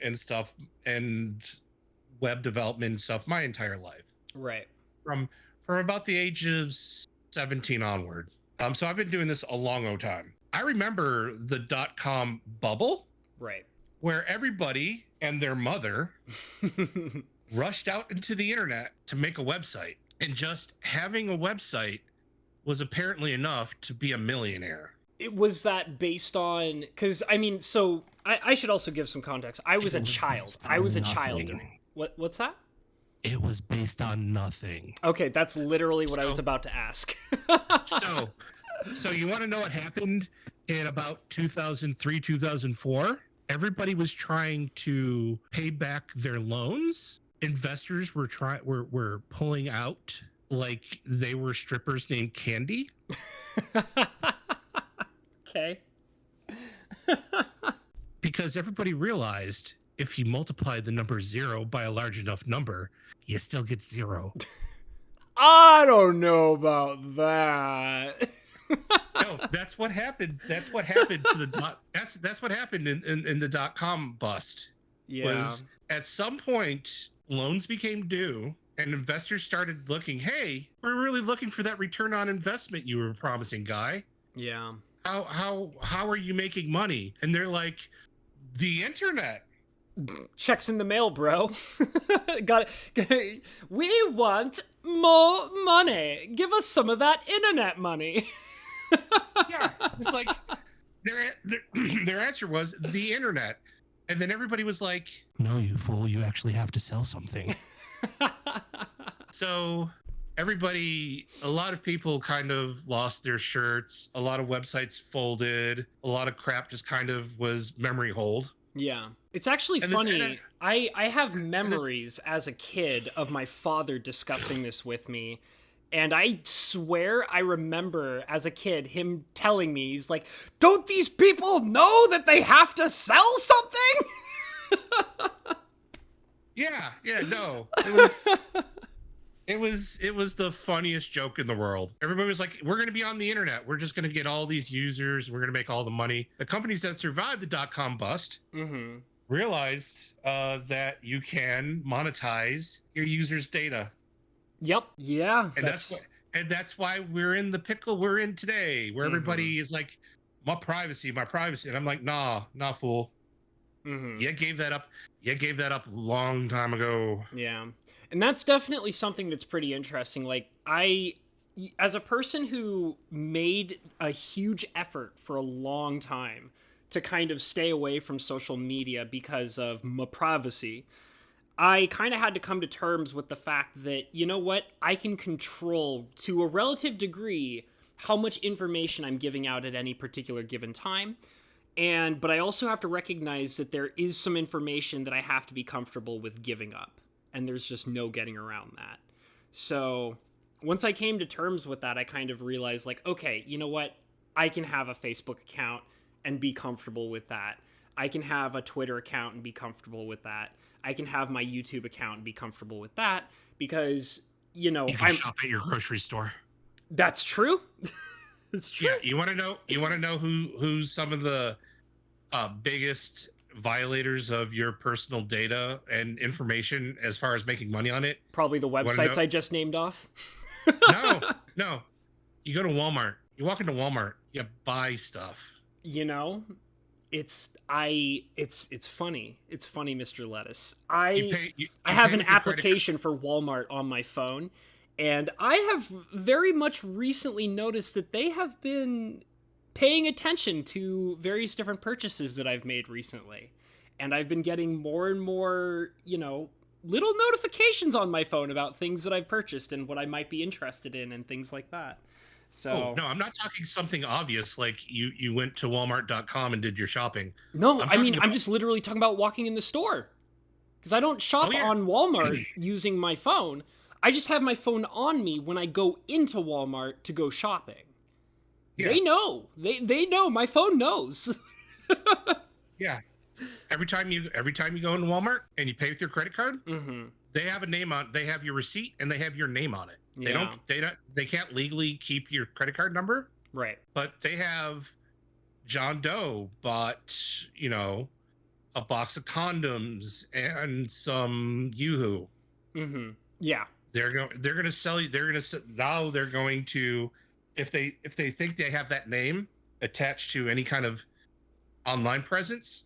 and stuff and web development and stuff my entire life. Right. From about the age of 17 onward. So I've been doing this a long time. I remember the .com bubble. Right. Where everybody and their mother rushed out into the internet to make a website. And just having a website was apparently enough to be a millionaire. Was that based on... Because, I mean, so... I should also give some context. I was a child. I was a child during... What's that? It was based on nothing. Okay, that's literally what I was about to ask. So you want to know what happened in about 2003, 2004? Everybody was trying to pay back their loans. Investors were pulling out like they were strippers named Candy. Okay. Because everybody realized if you multiply the number 0 by a large enough number, you still get 0. I don't know about that. No, that's what happened. That's what happened to the that's what happened in the .com bust. Yeah. Was at some point loans became due and investors started looking, hey, we're really looking for that return on investment you were promising, guy. Yeah. How are you making money? And they're like, the internet. Checks in the mail, bro. Got it. We want more money. Give us some of that internet money. Yeah, it's like, their answer was the internet. And then everybody was like, No, you fool, you actually have to sell something. so everybody, a lot of people kind of lost their shirts. A lot of websites folded. A lot of crap just kind of was memory hold. Yeah. It's actually funny. I have memories as a kid of my father discussing this with me. And I swear I remember as a kid him telling me, he's like, don't these people know that they have to sell something? Yeah, no. It was the funniest joke in the world. Everybody was like, we're going to be on the internet. We're just going to get all these users. We're going to make all the money. The companies that survived the dot-com bust realized that you can monetize your users' data. Yep. Yeah. And that's why we're in the pickle we're in today, where everybody is like, my privacy. And I'm like, nah, fool. You gave that up. You gave that up a long time ago. Yeah. And that's definitely something that's pretty interesting. Like, as a person who made a huge effort for a long time to kind of stay away from social media because of my privacy, I kind of had to come to terms with the fact that, you know what, I can control to a relative degree how much information I'm giving out at any particular given time. But I also have to recognize that there is some information that I have to be comfortable with giving up. And there's just no getting around that. So once I came to terms with that, I kind of realized, like, okay, you know what? I can have a Facebook account and be comfortable with that. I can have a Twitter account and be comfortable with that. I can have my YouTube account and be comfortable with that because, you know, You can shop at your grocery store. That's true. It's true. Yeah, you want to know who's some of the biggest violators of your personal data and information as far as making money on it? Probably the websites I just named off. No. You go to Walmart. You walk into Walmart. You buy stuff. You know, it's funny. It's funny, Mr. Lettuce. I have an application for Walmart on my phone, and I have very much recently noticed that they have been paying attention to various different purchases that I've made recently. And I've been getting more and more, you know, little notifications on my phone about things that I've purchased and what I might be interested in and things like that. So no, I'm not talking something obvious like you went to walmart.com and did your shopping. No, I'm just literally talking about walking in the store. Because I don't shop on Walmart using my phone. I just have my phone on me when I go into Walmart to go shopping. Yeah. They know. They know. My phone knows. Yeah. Every time you go into Walmart and you pay with your credit card, they have a name on. They have your receipt and they have your name on it. Yeah. They can't legally keep your credit card number. Right. But they have John Doe bought, you know, a box of condoms and some Yoo-hoo. Yeah. They're going to sell you. Now they're going to, if they think they have that name attached to any kind of online presence,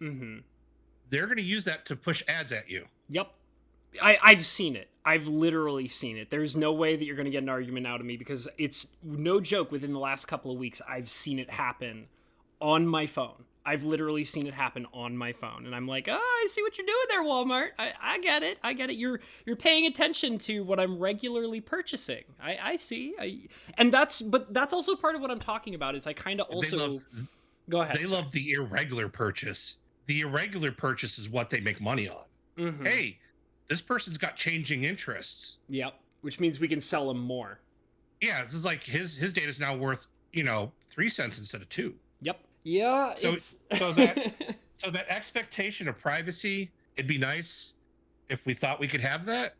they're going to use that to push ads at you. Yep. I've seen it. I've literally seen it. There's no way that you're going to get an argument out of me because it's no joke. Within the last couple of weeks, I've seen it happen on my phone. I've literally seen it happen on my phone. And I'm like, oh, I see what you're doing there, Walmart. I get it. You're paying attention to what I'm regularly purchasing. I see. But that's also part of what I'm talking about is I kind of also... Go ahead. They love the irregular purchase. The irregular purchase is what they make money on. Hey, this person's got changing interests. Yep. Which means we can sell them more. Yeah. This is like his data is now worth, 3 cents instead of 2. Yep. Yeah. So that expectation of privacy, it'd be nice if we thought we could have that.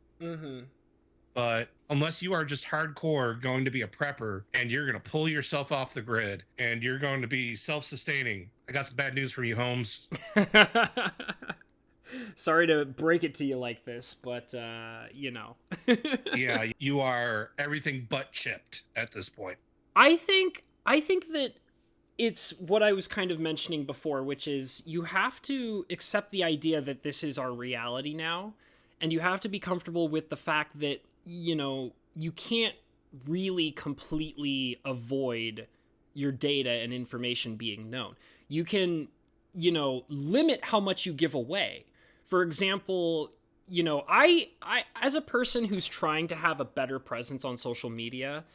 But unless you are just hardcore going to be a prepper and you're going to pull yourself off the grid and you're going to be self-sustaining, I got some bad news for you, Holmes. Sorry to break it to you like this, but, Yeah, you are everything but chipped at this point. I think that it's what I was kind of mentioning before, which is you have to accept the idea that this is our reality now, and you have to be comfortable with the fact that, you can't really completely avoid your data and information being known. You can, limit how much you give away. For example, I as a person who's trying to have a better presence on social media,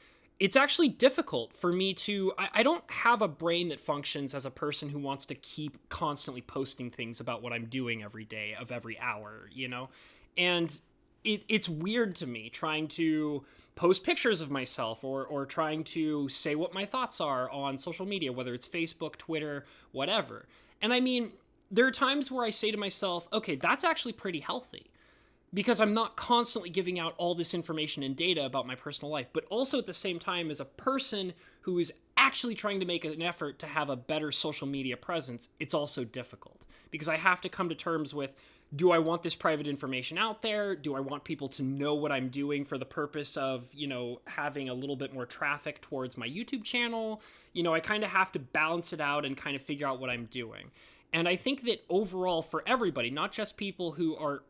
it's actually difficult for me to, I don't have a brain that functions as a person who wants to keep constantly posting things about what I'm doing every day of every hour, and it's weird to me trying to post pictures of myself or trying to say what my thoughts are on social media, whether it's Facebook, Twitter, whatever. And I mean, there are times where I say to myself, okay, that's actually pretty healthy, because I'm not constantly giving out all this information and data about my personal life. But also at the same time, as a person who is actually trying to make an effort to have a better social media presence, it's also difficult, because I have to come to terms with, do I want this private information out there? Do I want people to know what I'm doing for the purpose of, having a little bit more traffic towards my YouTube channel? I kind of have to balance it out and kind of figure out what I'm doing. And I think that overall, for everybody, not just people who are,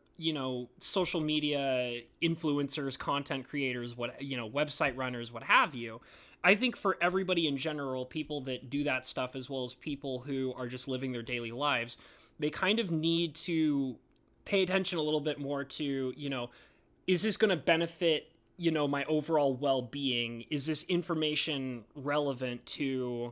social media influencers, content creators, website runners, what have you, I think for everybody in general, people that do that stuff, as well as people who are just living their daily lives, they kind of need to pay attention a little bit more to, is this going to benefit, my overall well-being? Is this information relevant to,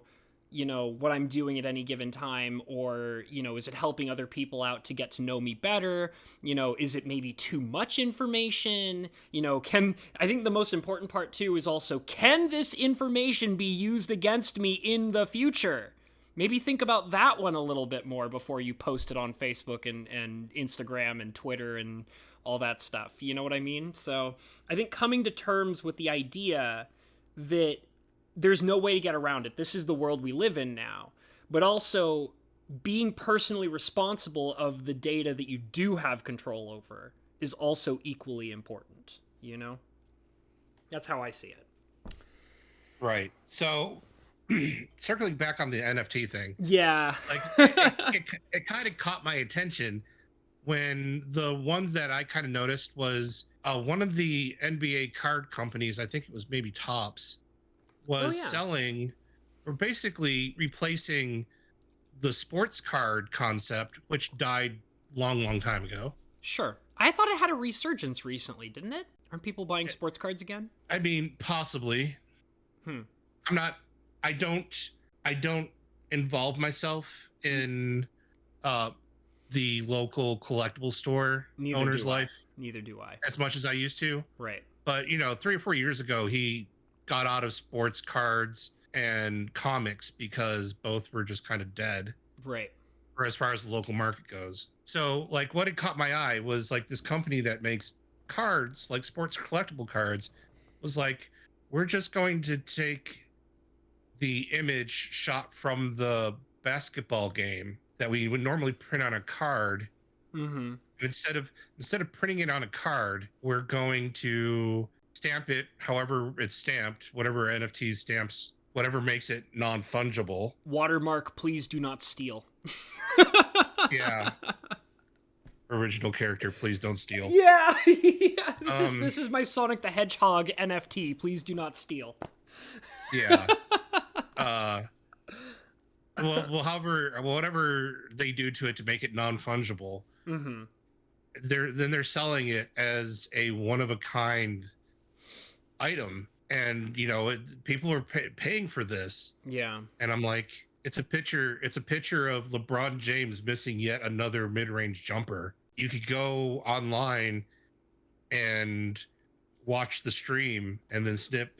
what I'm doing at any given time? Or, is it helping other people out to get to know me better? Is it maybe too much information? I think the most important part too is also, can this information be used against me in the future? Maybe think about that one a little bit more before you post it on Facebook and Instagram and Twitter and all that stuff. You know what I mean? So I think coming to terms with the idea that there's no way to get around it. This is the world we live in now. But also being personally responsible of the data that you do have control over is also equally important, That's how I see it. Right. So circling back on the NFT thing. Yeah. It kind of caught my attention when the ones that I kind of noticed was one of the NBA card companies, I think it was maybe Topps, was selling or basically replacing the sports card concept, which died long time ago. Sure. I thought it had a resurgence recently, didn't it? Aren't people buying sports cards again? I mean, possibly. I don't involve myself in the local collectible store owner's life. Neither do I. As much as I used to. Right. But, 3 or 4 years ago, he got out of sports cards and comics because both were just kind of dead. Right. Or as far as the local market goes. So, what had caught my eye was, this company that makes cards, like sports collectible cards, was like, we're just going to take the image shot from the basketball game that we would normally print on a card. Mm-hmm. Instead of printing it on a card, we're going to stamp it however it's stamped, whatever NFT stamps, whatever makes it non-fungible. Watermark, please do not steal. Yeah. Original character, please don't steal. Yeah. This is my Sonic the Hedgehog NFT. Please do not steal. Yeah. Well, however, whatever they do to it to make it non-fungible, mm-hmm. they're selling it as a one-of-a-kind item, and people are paying for this. Yeah. And I'm like, it's a picture of LeBron James missing yet another mid-range jumper. You could go online and watch the stream and then snip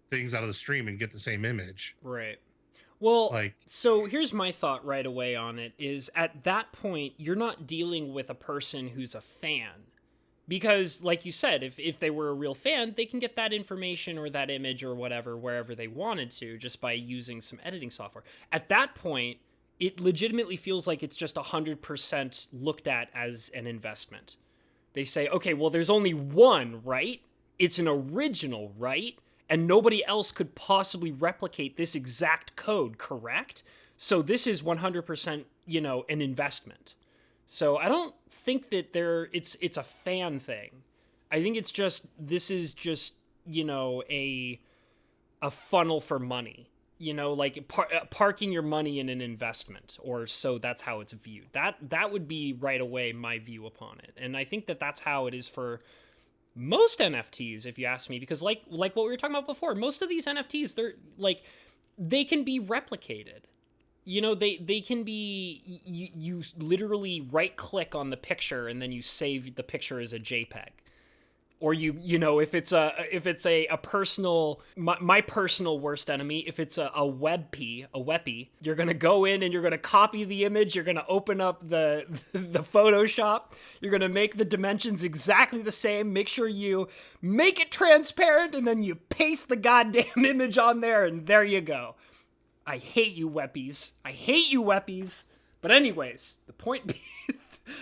things out of the stream and get the same image. Right. Well, so here's my thought right away on it is, at that point, you're not dealing with a person who's a fan. Because, like you said, if they were a real fan, they can get that information or that image or whatever wherever they wanted to just by using some editing software. At that point, it legitimately feels like it's just 100% looked at as an investment. They say, okay, well, there's only one, right? It's an original, right? And nobody else could possibly replicate this exact code, correct? So this is 100%, an investment. So I don't think that it's a fan thing. I think it's just, this is just, a a funnel for money. You know, like parking your money in an investment, or so that's how it's viewed. That would be right away my view upon it. And I think that that's how it is for most NFTs, if you ask me, because like what we were talking about before, most of these NFTs, they're like, they can be replicated. You know, they can be, you literally right click on the picture and then you save the picture as a JPEG. Or you know, if it's a personal, my personal worst enemy, if it's a WebP, you're going to go in and you're going to copy the image, you're going to open up the Photoshop, you're going to make the dimensions exactly the same, make sure you make it transparent, and then you paste the goddamn image on there, and there you go. I hate you, Weppies. I hate you, Weppies. But anyways, the point being,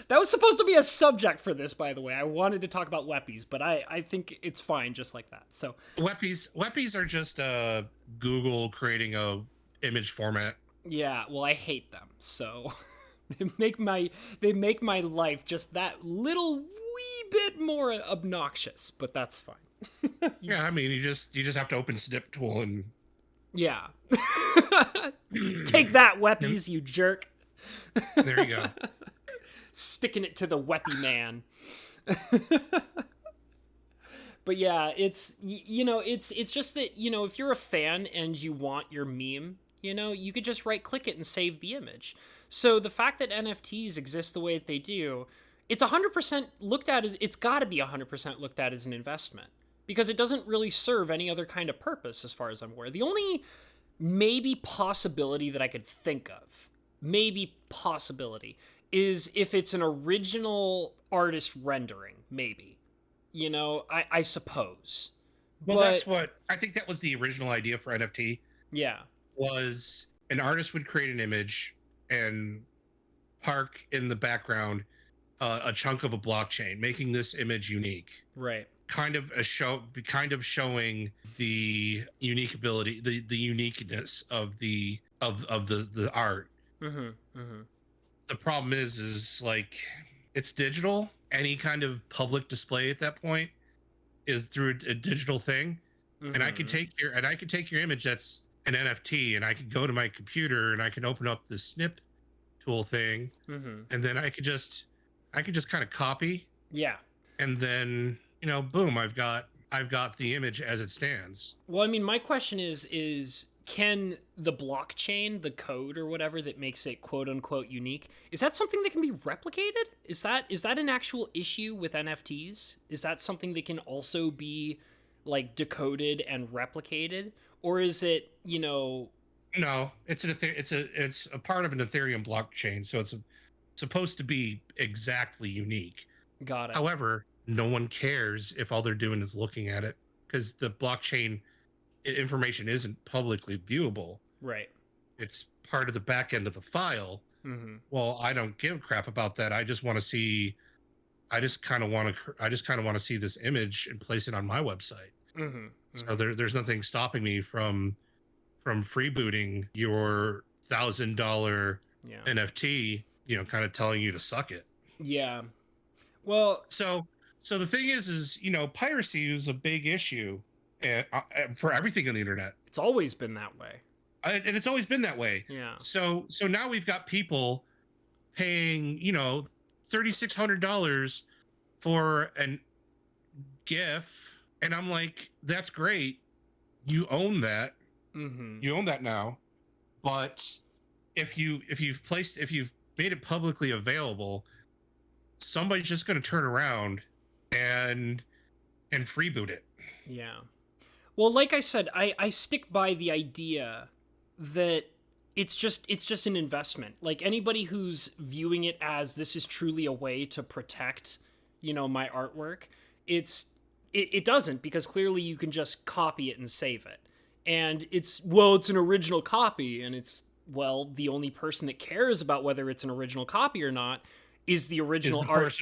that was supposed to be a subject for this, by the way. I wanted to talk about Weppies, but I think it's fine just like that. So Weppies are just Google creating a image format. Yeah, well, I hate them. So they make my life just that little wee bit more obnoxious, but that's fine. Yeah, I mean, you just have to open Snip Tool and yeah. Take that, Weppies, you jerk. There you go. Sticking it to the Weppy man. But yeah, it's, you know, it's just that, you know, if you're a fan and you want your meme, you know, you could just right click it and save the image. So the fact that NFTs exist the way that they do, it's 100% looked at as, it's got to be 100% looked at as an investment, because it doesn't really serve any other kind of purpose as far as I'm aware. The only maybe possibility that I could think of, is if it's an original artist rendering, maybe. You know, I suppose. Well, that's what, I think that was the original idea for NFT. Yeah. Was an artist would create an image and park in the background a chunk of a blockchain, making this image unique. Right. Kind of showing the unique ability, the uniqueness of the art. Mm-hmm. Mm-hmm. The problem is like, it's digital. Any kind of public display at that point is through a digital thing. Mm-hmm. And I can take your image that's an NFT, and I can go to my computer and I can open up the snip tool thing. Mm-hmm. And then I could just kind of copy. Yeah. And then, you know, boom, I've got the image as it stands. Well, I mean, my question is can the blockchain, the code or whatever that makes it quote unquote unique, is that something that can be replicated? Is that an actual issue with NFTs? Is that something that can also be like decoded and replicated? Or is it, you know? No, it's a part of an Ethereum blockchain, so it's supposed to be exactly unique. Got it. However, no one cares if all they're doing is looking at it, because the blockchain information isn't publicly viewable. Right. It's part of the back end of the file. Mm-hmm. Well, I don't give a crap about that. I just want to see. I just kind of want to see this image and place it on my website. Mm-hmm. Mm-hmm. So there's nothing stopping me from freebooting your $1,000 NFT. You know, kind of telling you to suck it. Yeah. Well, so the thing is, you know, piracy is a big issue for everything on the internet. It's always been that way. And it's always been that way. Yeah. So now we've got people paying, you know, $3,600 for an GIF, and I'm like, that's great. You own that. Mm-hmm. You own that now. But if you've made it publicly available, somebody's just going to turn around and freeboot it. Yeah. Well, like I said, I stick by the idea that it's just an investment. Like, anybody who's viewing it as this is truly a way to protect, you know, my artwork, it doesn't, because clearly you can just copy it and save it. And it's an original copy, and the only person that cares about whether it's an original copy or not is the original art.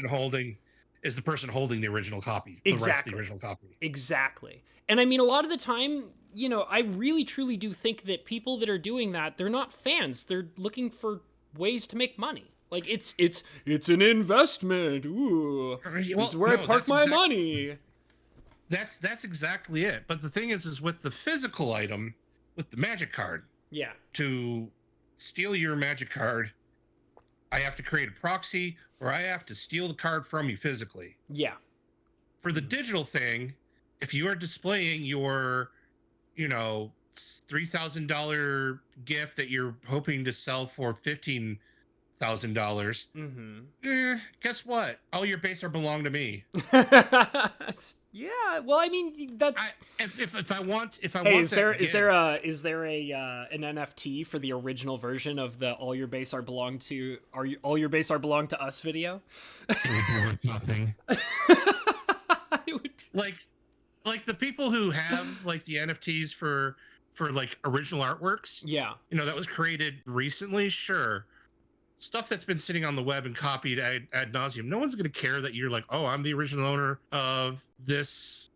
Is the person holding the original copy. Exactly. The rest of the original copy. Exactly. And I mean, a lot of the time, you know, I really truly do think that people that are doing that, they're not fans. They're looking for ways to make money. Like, it's an investment. Ooh. This is where I park my money. That's exactly it. But the thing is with the physical item, with the magic card, Yeah. to steal your magic card, I have to create a proxy or I have to steal the card from you physically. Yeah. For the digital thing, if you are displaying your, $3,000 gift that you're hoping to sell for $15,000, guess what? All your base are belong to me. Yeah. Well, I mean, that's. If I want, Hey, is there an NFT for the original version of the all your base are belong to all your base are belong to us video? It would be worth nothing. Like the people who have like the NFTs for like original artworks. Yeah. That was created recently. Sure. Stuff that's been sitting on the web and copied ad nauseum. No one's going to care that you're like, oh, I'm the original owner of this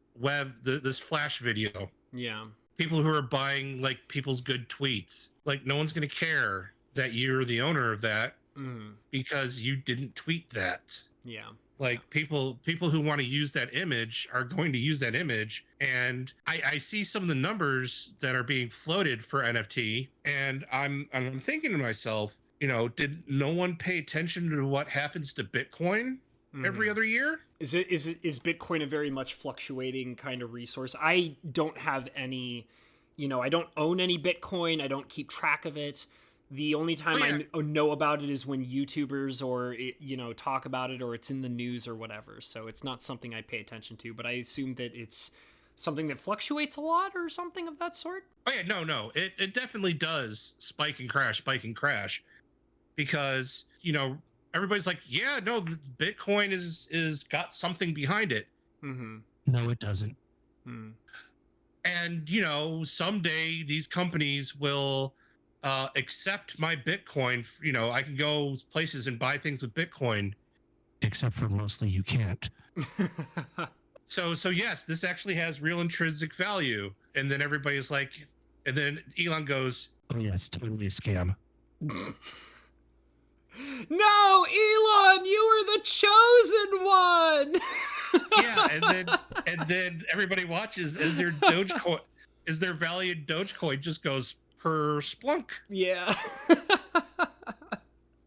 this Flash video. Yeah. People who are buying like people's good tweets. Like no one's going to care that you're the owner of that because you didn't tweet that. Yeah. Like people who want to use that image are going to use that image. And I see some of the numbers that are being floated for NFT, and I'm thinking to myself, did no one pay attention to what happens to Bitcoin every other year? Is Bitcoin a very much fluctuating kind of resource? I don't have any, I don't own any Bitcoin. I don't keep track of it. The only time I know about it is when YouTubers or talk about it, or it's in the news or whatever. So it's not something I pay attention to, but I assume that it's something that fluctuates a lot or something of that sort. Oh yeah, no. It definitely does spike and crash, because, everybody's like, yeah, no, Bitcoin is got something behind it. No, it doesn't. And, someday these companies will accept my Bitcoin. I can go places and buy things with Bitcoin. Except for mostly you can't. So yes, this actually has real intrinsic value. And then everybody's like, and then Elon goes, oh yeah, it's totally a scam. No, Elon, you were the chosen one. Yeah, and then everybody watches as their Dogecoin, as their valued Dogecoin just goes per splunk. Yeah.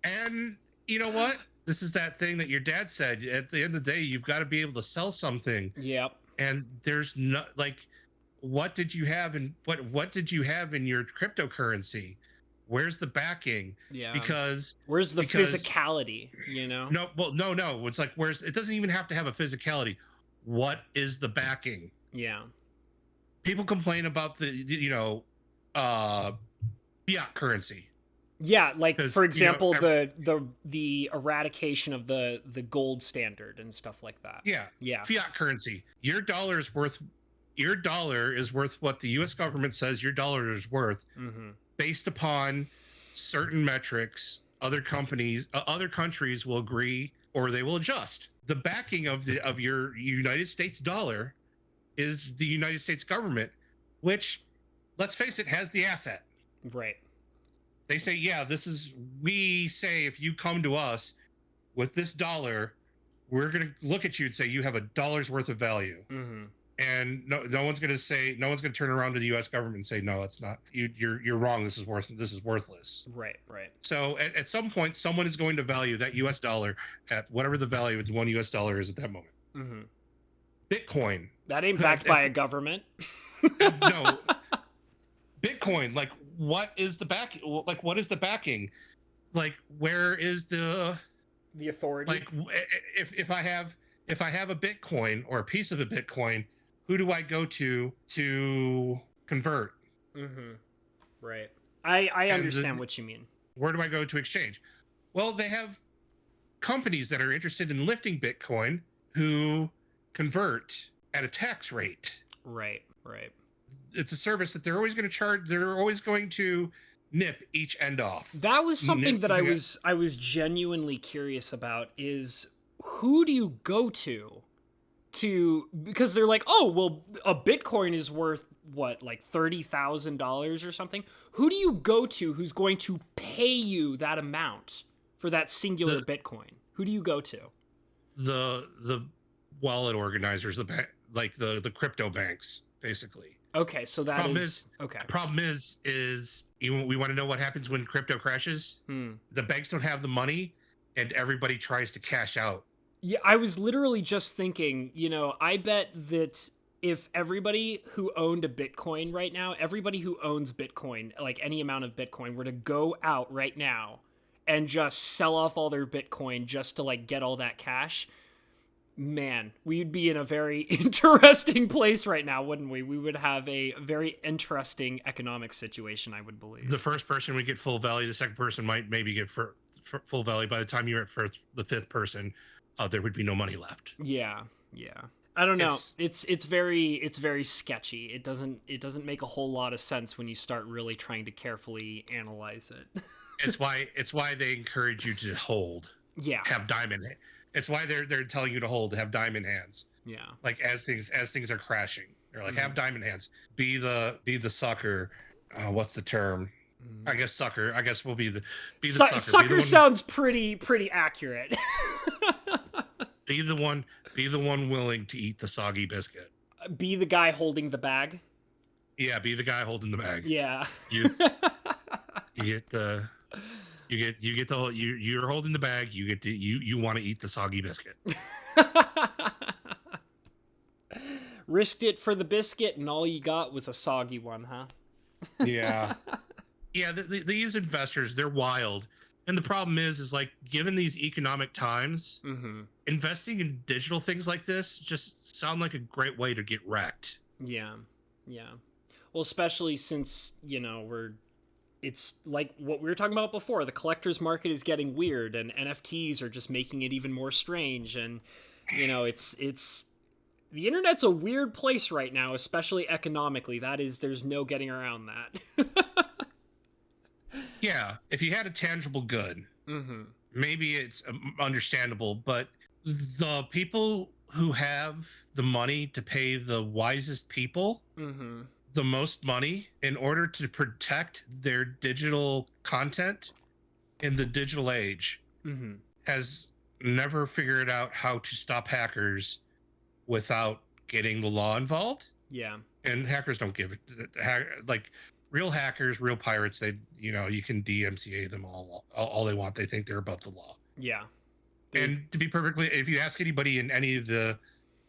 And you know what? This is that thing that your dad said. At the end of the day, you've got to be able to sell something. Yep. And there's no what did you have in what did you have in your cryptocurrency? Where's the backing? Yeah. Where's the physicality? No. Well, no. It's like it doesn't even have to have a physicality. What is the backing? Yeah. People complain about the fiat currency. Yeah, like for example, the eradication of the gold standard and stuff like that. Yeah. Fiat currency. Your dollar is worth what the U.S. government says your dollar is worth, based upon certain metrics. Other countries will agree or they will adjust. The backing of your United States dollar is the United States government, which, let's face it, has the asset. Right. They say, we say if you come to us with this dollar, we're going to look at you and say you have $1 worth of value. And no one's going to turn around to the U.S. government and say, no, it's not. You're wrong. This is worthless. Right. So at some point, someone is going to value that U.S. dollar at whatever the value of the one U.S. dollar is at that moment. Bitcoin. That ain't backed by a government. No. Bitcoin, what is the back? What is the backing? Where is the authority? If I have a Bitcoin or a piece of a Bitcoin, who do I go to convert? Right. I understand what you mean. Where do I go to exchange? Well, they have companies that are interested in lifting Bitcoin who convert at a tax rate. Right. It's a service that they're always going to charge. They're always going to nip each end off. That was something that I was genuinely curious about, is who do you go to because they're like, oh, well, a Bitcoin is worth what, like $30,000 or something. Who do you go to who's going to pay you that amount for that singular Bitcoin? Who do you go to? The wallet organizers, like the crypto banks, basically. Okay, so that is okay. Problem is we want to know what happens when crypto crashes. The banks don't have the money, and everybody tries to cash out. Yeah, I was literally just thinking, I bet that if everybody who owned a Bitcoin right now, everybody who owns Bitcoin, like any amount of Bitcoin, were to go out right now and just sell off all their Bitcoin just to like get all that cash, man, we'd be in a very interesting place right now, wouldn't we? We would have a very interesting economic situation, I would believe. The first person would get full value. The second person might maybe get for full value. By the time you're at the fifth person, there would be no money left. Yeah. I don't know. It's very sketchy. It doesn't make a whole lot of sense when you start really trying to carefully analyze it. It's why they encourage you to hold. Yeah. Have diamond. It's why they're telling you to hold, to have diamond hands. Yeah. Like as things are crashing, they're like, have diamond hands. Be the sucker. What's the term? I guess sucker. I guess we'll be the sucker. Sucker sounds pretty accurate. Be the one willing to eat the soggy biscuit. Be the guy holding the bag. Yeah, be the guy holding the bag. Yeah. You're holding the bag. You want to eat the soggy biscuit. Risked it for the biscuit, and all you got was a soggy one, huh? Yeah. Yeah, these investors, they're wild. And the problem is like, given these economic times, investing in digital things like this just sound like a great way to get wrecked. Yeah. Well, especially since, it's like what we were talking about before. The collector's market is getting weird, and NFTs are just making it even more strange. And, it's the internet's a weird place right now, especially economically. There's no getting around that. Yeah, if you had a tangible good, maybe it's understandable, but the people who have the money to pay the wisest people the most money in order to protect their digital content in the digital age has never figured out how to stop hackers without getting the law involved. Yeah. And hackers don't give it, like real hackers, real pirates, you can DMCA them all they want. They think they're above the law. Yeah. And to be perfectly, if you ask anybody in any of the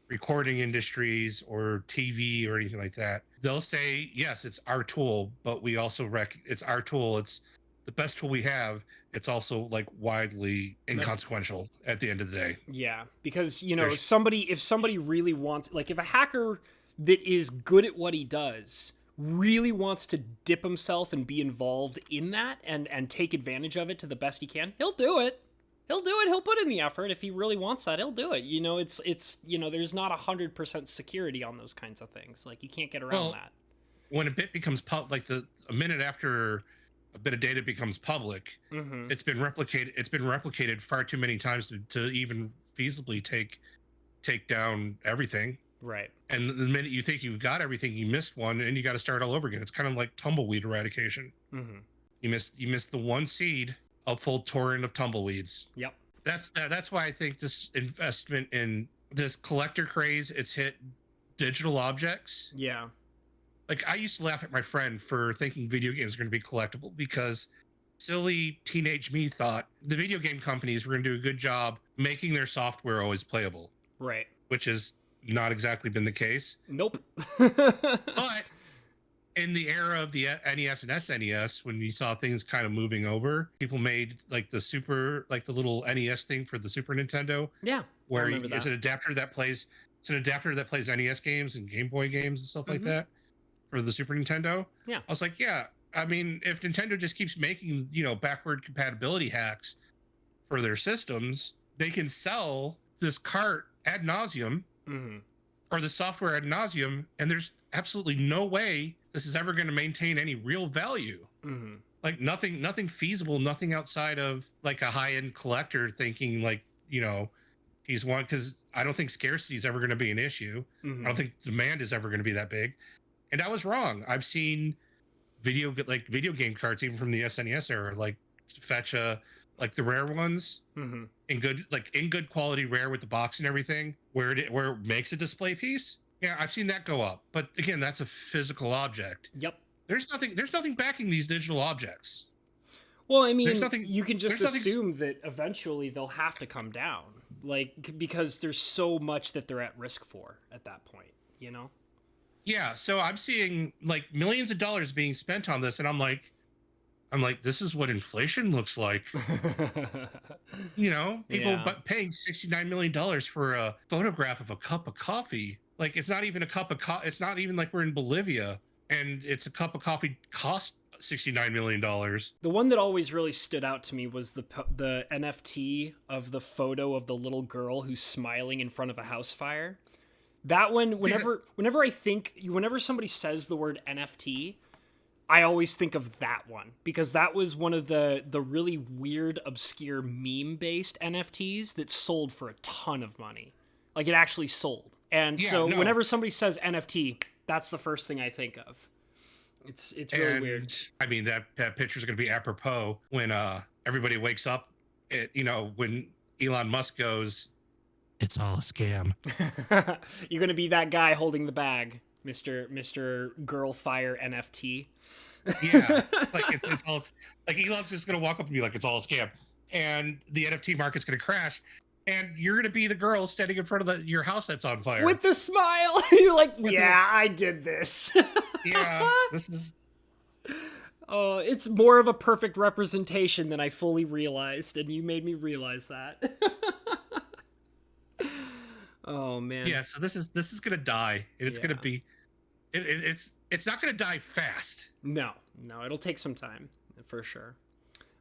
recording industries or TV or anything like that, they'll say, yes, it's our tool, but we also it's our tool. It's the best tool we have. It's also like widely inconsequential at the end of the day. Yeah. Because, if somebody really wants, like if a hacker that is good at what he does really wants to dip himself and be involved in that and take advantage of it to the best he can, he'll do it. He'll do it. He'll put in the effort. If he really wants that, he'll do it. It's there's not 100% security on those kinds of things. Like you can't get around that. When a bit becomes a minute after a bit of data becomes public, it's been replicated far too many times to even feasibly take down everything. Right. And the minute you think you've got everything, you missed one, and you got to start all over again. It's kind of like tumbleweed eradication. You missed the one seed, a full torrent of tumbleweeds. Yep. That's why I think this investment in this collector craze, it's hit digital objects. Yeah. Like I used to laugh at my friend for thinking video games are going to be collectible because silly teenage me thought the video game companies were going to do a good job making their software always playable. Right. Which has not exactly been the case. Nope. But in the era of the NES and SNES, when you saw things kind of moving over, people made like the little NES thing for the Super Nintendo. Yeah. Where it's an adapter that plays NES games and Game Boy games and stuff like that for the Super Nintendo. Yeah. I was like, yeah, I mean, if Nintendo just keeps making, backward compatibility hacks for their systems, they can sell this cart ad nauseum or the software ad nauseum, and there's absolutely no way this is ever going to maintain any real value. Like nothing feasible, nothing outside of like a high-end collector thinking like, he's one, because I don't think scarcity is ever going to be an issue. I don't think demand is ever going to be that big. And I was wrong. I've seen video game carts, even from the SNES era, like fetch like the rare ones in good quality rare with the box and everything, where it makes a display piece. Yeah, I've seen that go up. But again, that's a physical object. Yep. There's nothing backing these digital objects. Well, I mean, There's nothing, you can just there's nothing, assume that eventually they'll have to come down, like, because there's so much that they're at risk for at that point, you know? yeah, so I'm seeing like millions of dollars being spent on this, and I'm like, this is what inflation looks like. You know, people paying $69 million for a photograph of a cup of coffee. Like, it's not even a cup of coffee. It's not even like we're in Bolivia and it's a cup of coffee cost $69 million. The one that always really stood out to me was the NFT of the photo of the little girl who's smiling in front of a house fire. That one, whenever somebody says the word NFT, I always think of that one, because that was one of the really weird, obscure meme-based NFTs that sold for a ton of money. Like, it actually sold. And whenever somebody says NFT, that's the first thing I think of. It's really weird. I mean, that picture's going to be apropos when everybody wakes up, when Elon Musk goes, "It's all a scam." You're going to be that guy holding the bag, Mr. Girl Fire NFT. Yeah, like it's all like Elon's just going to walk up and be like, "It's all a scam," and the NFT market's going to crash. And you're going to be the girl standing in front of your house that's on fire. With the smile. You're like, I did this. Yeah, this is... Oh, it's more of a perfect representation than I fully realized, and you made me realize that. Oh, man. Yeah, so this is going to die. It's going to be... It's not going to die fast. No, it'll take some time, for sure.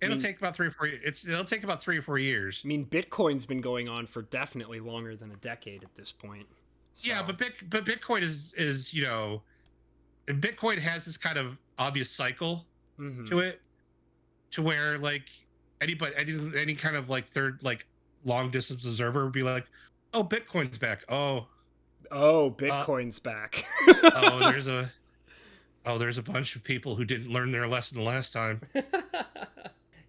It'll take about 3 or 4 years. It'll take about 3 or 4 years. I mean, Bitcoin's been going on for definitely longer than a decade at this point. So. Yeah, but Bitcoin is Bitcoin has this kind of obvious cycle to it, to where like any kind of like third like long distance observer would be like, oh, Bitcoin's back. Oh, Bitcoin's back. There's a bunch of people who didn't learn their lesson the last time.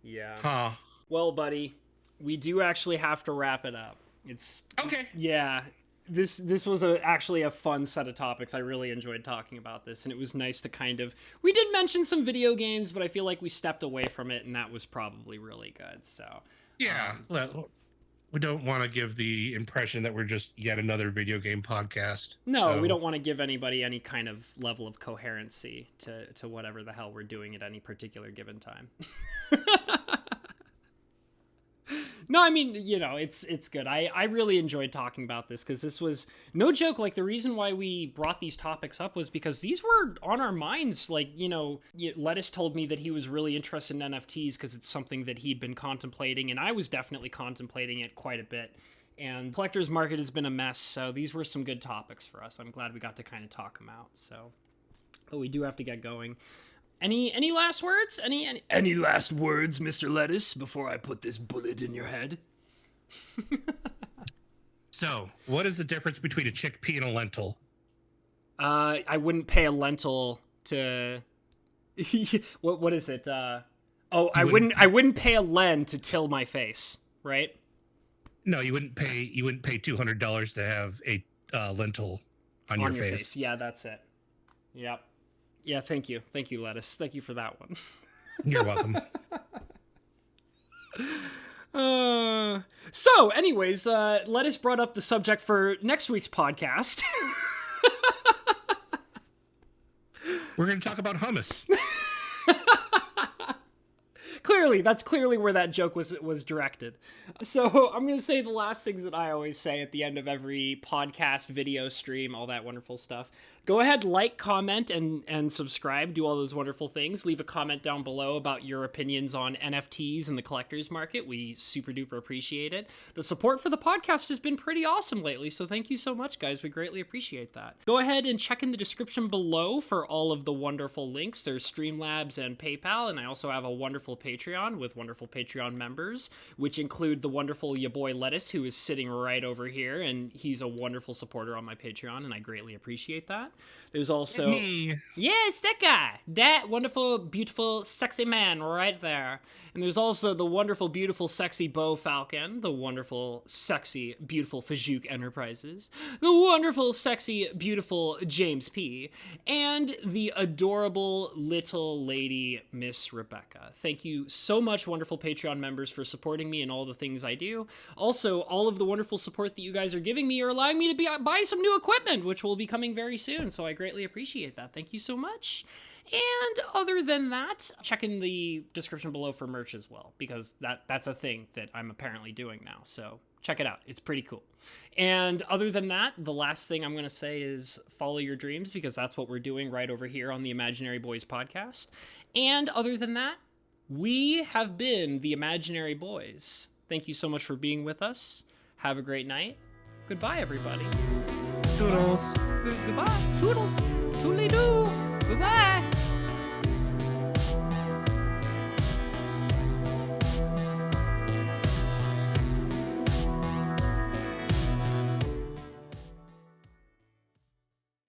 Yeah. Huh. Well, buddy, we do actually have to wrap it up. It's okay. Yeah. This was actually a fun set of topics. I really enjoyed talking about this, and it was nice to we did mention some video games, but I feel like we stepped away from it, and that was probably really good. So yeah, we don't want to give the impression that we're just yet another video game podcast. No, we don't want to give anybody any kind of level of coherency to whatever the hell we're doing at any particular given time. No, I mean, it's good. I really enjoyed talking about this, because this was no joke. Like, the reason why we brought these topics up was because these were on our minds. Like, Lettuce told me that he was really interested in NFTs because it's something that he'd been contemplating, and I was definitely contemplating it quite a bit. And collector's market has been a mess, so these were some good topics for us. I'm glad we got to kind of talk them out. So, but we do have to get going. Any last words? Any last words, Mr. Lettuce, before I put this bullet in your head? So, what is the difference between a chickpea and a lentil? I wouldn't pay a lentil to... what is it? I wouldn't pay a len to till my face, right? No, you wouldn't pay $200 to have a lentil on your face. Yeah, that's it. Yep. Yeah, thank you, Lettuce. Thank you for that one. You're welcome. So, anyways, Lettuce brought up the subject for next week's podcast. We're going to talk about hummus. That's clearly where that joke was directed. So I'm going to say the last things that I always say at the end of every podcast, video, stream, all that wonderful stuff. Go ahead, like, comment, and subscribe. Do all those wonderful things. Leave a comment down below about your opinions on NFTs and the collector's market. We super duper appreciate it. The support for the podcast has been pretty awesome lately, so thank you so much, guys. We greatly appreciate that. Go ahead and check in the description below for all of the wonderful links. There's Streamlabs and PayPal, and I also have a wonderful Patreon with wonderful Patreon members, which include the wonderful ya boy Lettuce, who is sitting right over here, and he's a wonderful supporter on my Patreon, and I greatly appreciate that. There's also Me. yeah, it's that guy, that wonderful, beautiful, sexy man right there. And there's also the wonderful, beautiful, sexy Bo Falcon, the wonderful, sexy, beautiful Fajouk Enterprises, the wonderful, sexy, beautiful James P, and the adorable little lady Miss Rebecca. Thank you so much, wonderful Patreon members, for supporting me in all the things I do. Also, all of the wonderful support that you guys are giving me are allowing me to buy some new equipment, which will be coming very soon. So I greatly appreciate that. Thank you so much. And other than that, check in the description below for merch as well, because that's a thing that I'm apparently doing now. So check it out. It's pretty cool. And other than that, the last thing I'm going to say is follow your dreams, because that's what we're doing right over here on the Imaginary Boys podcast. And other than that, we have been the Imaginary Boys. Thank you so much for being with us. Have a great night. Goodbye, everybody. Toodles. Goodbye. Toodles. Toodly-doo. Goodbye.